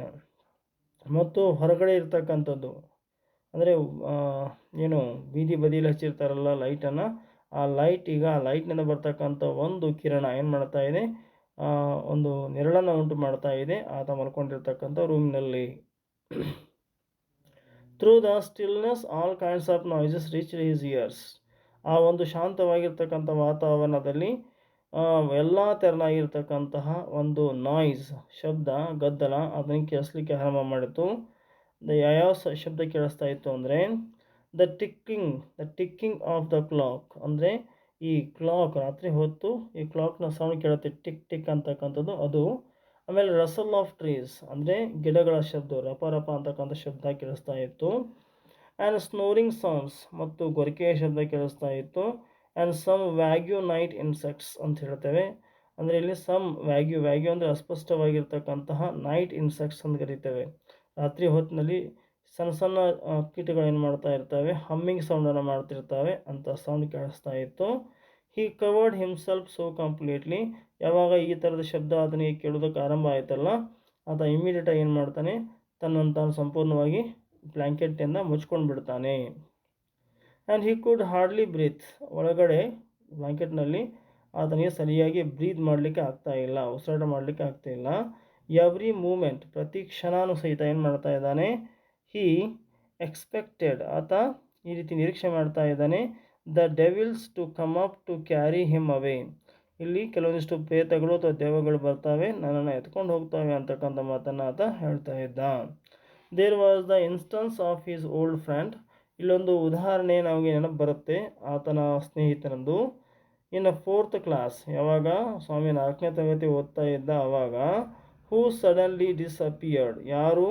S1: ಮತ್ತು ಹೊರಗಡೆ ಇರ್ತಕ್ಕಂಥದ್ದು ಅಂದರೆ ಏನು ಬೀದಿ ಬದಿಯಲ್ಲಿ ಹಚ್ಚಿರ್ತಾರಲ್ಲ ಲೈಟನ್ನು, ಆ ಲೈಟ್ ಈಗ ಆ ಲೈಟ್ನಿಂದ ಬರ್ತಕ್ಕಂಥ ಒಂದು ಕಿರಣ ಏನು ಮಾಡ್ತಾ ಇದೆ, ಒಂದು ನೆರಳನ್ನು ಉಂಟು ಮಾಡ್ತಾ ಇದೆ ಆತ ಮಲ್ಕೊಂಡಿರ್ತಕ್ಕಂಥ ರೂಮಿನಲ್ಲಿ. Through the stillness all kinds of noises reach his years, ಆ ಒಂದು ಶಾಂತವಾಗಿರ್ತಕ್ಕಂಥ ವಾತಾವರಣದಲ್ಲಿ ಎಲ್ಲ ತೆರನಾಗಿರ್ತಕ್ಕಂತಹ ಒಂದು ನಾಯ್ಸ್, ಶಬ್ದ, ಗದ್ದಲ ಅದನ್ನು ಕೇಳಿಸ್ಲಿಕ್ಕೆ ಆರಂಭ ಮಾಡಿತು. ಯಾವ ಶಬ್ದ ಕೇಳಿಸ್ತಾ ಇತ್ತು ಅಂದರೆ the ticking of the clock, ಅಂದರೆ ಈ ಕ್ಲಾಕ್ ರಾತ್ರಿ ಹೊತ್ತು ಈ ಕ್ಲಾಕ್ನ ಸೌಂಡ್ ಕೇಳುತ್ತೆ, ಟಿಕ್ ಟಿಕ್ ಅಂತಕ್ಕಂಥದ್ದು ಅದು. ಆಮೇಲೆ ರಸಲ್ ಆಫ್ ಟ್ರೀಸ್, ಅಂದರೆ ಗಿಡಗಳ ಶಬ್ದ, ರಪ ರಪ ಅಂತಕ್ಕಂಥ ಶಬ್ದ ಕೇಳಿಸ್ತಾ ಇತ್ತು. ಆ್ಯಂಡ್ ಸ್ನೋರಿಂಗ್ ಸೌಂಡ್ಸ್, ಮತ್ತು ಗೊರಕೆಯ ಶಬ್ದ ಕೇಳಿಸ್ತಾ ಇತ್ತು. ಆ್ಯಂಡ್ ಸಮ್ ವ್ಯಾಗ್ಯೂ ನೈಟ್ ಇನ್ಸೆಕ್ಟ್ಸ್ ಅಂತ ಹೇಳ್ತೇವೆ, ಅಂದರೆ ಇಲ್ಲಿ ಸಮ್ ವ್ಯಾಗ್ಯೂ ಅಂದರೆ ಅಸ್ಪಷ್ಟವಾಗಿರ್ತಕ್ಕಂತಹ ನೈಟ್ ಇನ್ಸೆಕ್ಟ್ಸ್ ಅಂತ ಕರಿತೇವೆ. ರಾತ್ರಿ ಹೊತ್ತಿನಲ್ಲಿ ಸಣ್ಣ ಸಣ್ಣ ಕೀಟಗಳು ಏನು ಮಾಡ್ತಾ ಇರ್ತವೆ, ಹಮ್ಮಿಂಗ್ ಸೌಂಡನ್ನು ಮಾಡ್ತಿರ್ತವೆ ಅಂತ ಸೌಂಡ್ ಕೇಳಿಸ್ತಾ ಇತ್ತು. ಹಿ ಕವರ್ಡ್ ಹಿಮ್ಸೆಲ್ಫ್ ಸೋ ಕಂಪ್ಲೀಟ್ಲಿ, ಯಾವಾಗ ಈ ಥರದ ಶಬ್ದ ಅದನಿಗೆ ಕೇಳೋದಕ್ಕೆ ಆರಂಭ ಆಯ್ತಲ್ಲ ಆತ ಇಮ್ಮಿಡಿಯೇಟಾಗಿ ಏನು ಮಾಡ್ತಾನೆ, ತನ್ನನ್ನು ತಾನು ಸಂಪೂರ್ಣವಾಗಿ ಬ್ಲ್ಯಾಂಕೆಟ್ಟಿಂದ ಮುಚ್ಕೊಂಡು ಬಿಡ್ತಾನೆ. And he could hardly breathe, ಒಳಗಡೆ ಬ್ಲ್ಯಾಂಕೆಟ್ನಲ್ಲಿ ಆತನಿಗೆ ಸರಿಯಾಗಿ ಬ್ರೀತ್ ಮಾಡಲಿಕ್ಕೆ ಆಗ್ತಾಯಿಲ್ಲ, ಉಸಿರಾಟ ಮಾಡಲಿಕ್ಕೆ ಆಗ್ತಾಯಿಲ್ಲ. ಎವ್ರಿ ಮೂಮೆಂಟ್, ಪ್ರತಿ ಕ್ಷಣನೂ ಸಹಿತ ಏನು ಮಾಡ್ತಾ ಇದ್ದಾನೆ, ಹಿ ಎಕ್ಸ್ಪೆಕ್ಟೆಡ್, ಆತ ಈ ರೀತಿ ನಿರೀಕ್ಷೆ ಮಾಡ್ತಾ ಇದ್ದಾನೆ, the devils to come up to carry him away, ಇಲ್ಲಿ ಕೆಲವೊಂದಿಷ್ಟು ಪ್ರೇತಗಳು ಅಥವಾ ದೆವ್ವಗಳು ಬರ್ತವೆ, ನನ್ನನ್ನು ಎತ್ಕೊಂಡು ಹೋಗ್ತವೆ ಅಂತಕ್ಕಂಥ ಮಾತನ್ನು ಆತ ಹೇಳ್ತಾ ಇದ್ದ. There was the instance of his old friend, ಇಲ್ಲೊಂದು ಉದಾಹರಣೆ ನಮಗೆ ನೆನಪು ಬರುತ್ತೆ ಆತನ ಸ್ನೇಹಿತನಂದು. ಇನ್ನು 4th ಕ್ಲಾಸ್, ಯಾವಾಗ ಸ್ವಾಮಿ 4ನೇ ತರಗತಿ ಓದ್ತಾ ಇದ್ದ ಆವಾಗ, ಹೂ ಸಡನ್ಲಿ ಡಿಸ್ಅಪಿಯರ್ಡ್, ಯಾರು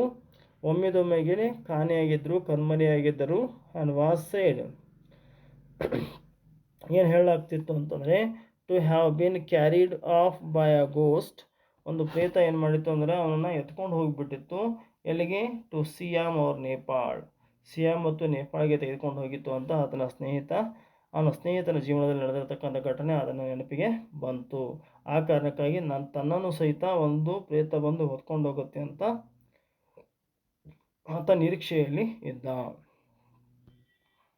S1: ಒಮ್ಮೆದೊಮ್ಮೆಗೆ ಕಾಣೆಯಾಗಿದ್ದರು, ಕಣ್ಮರೆಯಾಗಿದ್ದರು. ಆ್ಯಂಡ್ ವಾಸ್ ಸೇಡ್, ಏನು ಹೇಳಲಾಗ್ತಿತ್ತು ಅಂತಂದರೆ to have been carried off by a ghost, ಒಂದು ಪ್ರೇತ ಏನು ಮಾಡಿತ್ತು ಅಂದರೆ ಅವನನ್ನು ಎತ್ಕೊಂಡು ಹೋಗಿಬಿಟ್ಟಿತ್ತು. ಎಲ್ಲಿಗೆ, to Siam or Nepal, Siam ಮತ್ತು ನೇಪಾಳ್ಗೆ ತೆಗೆದುಕೊಂಡು ಹೋಗಿತ್ತು ಅಂತ ಆತನ ಸ್ನೇಹಿತನ ಜೀವನದಲ್ಲಿ ನಡೆದಿರ್ತಕ್ಕಂಥ ಘಟನೆ ಅದನ್ನು ನೆನಪಿಗೆ ಬಂತು. ಆ ಕಾರಣಕ್ಕಾಗಿ ತನ್ನನ್ನು ಸಹಿತ ಒಂದು ಪ್ರೇತ ಬಂದು ಹೊತ್ಕೊಂಡು ಹೋಗುತ್ತೆ ಅಂತ ಆತ ನಿರೀಕ್ಷೆಯಲ್ಲಿ ಇದ್ದ.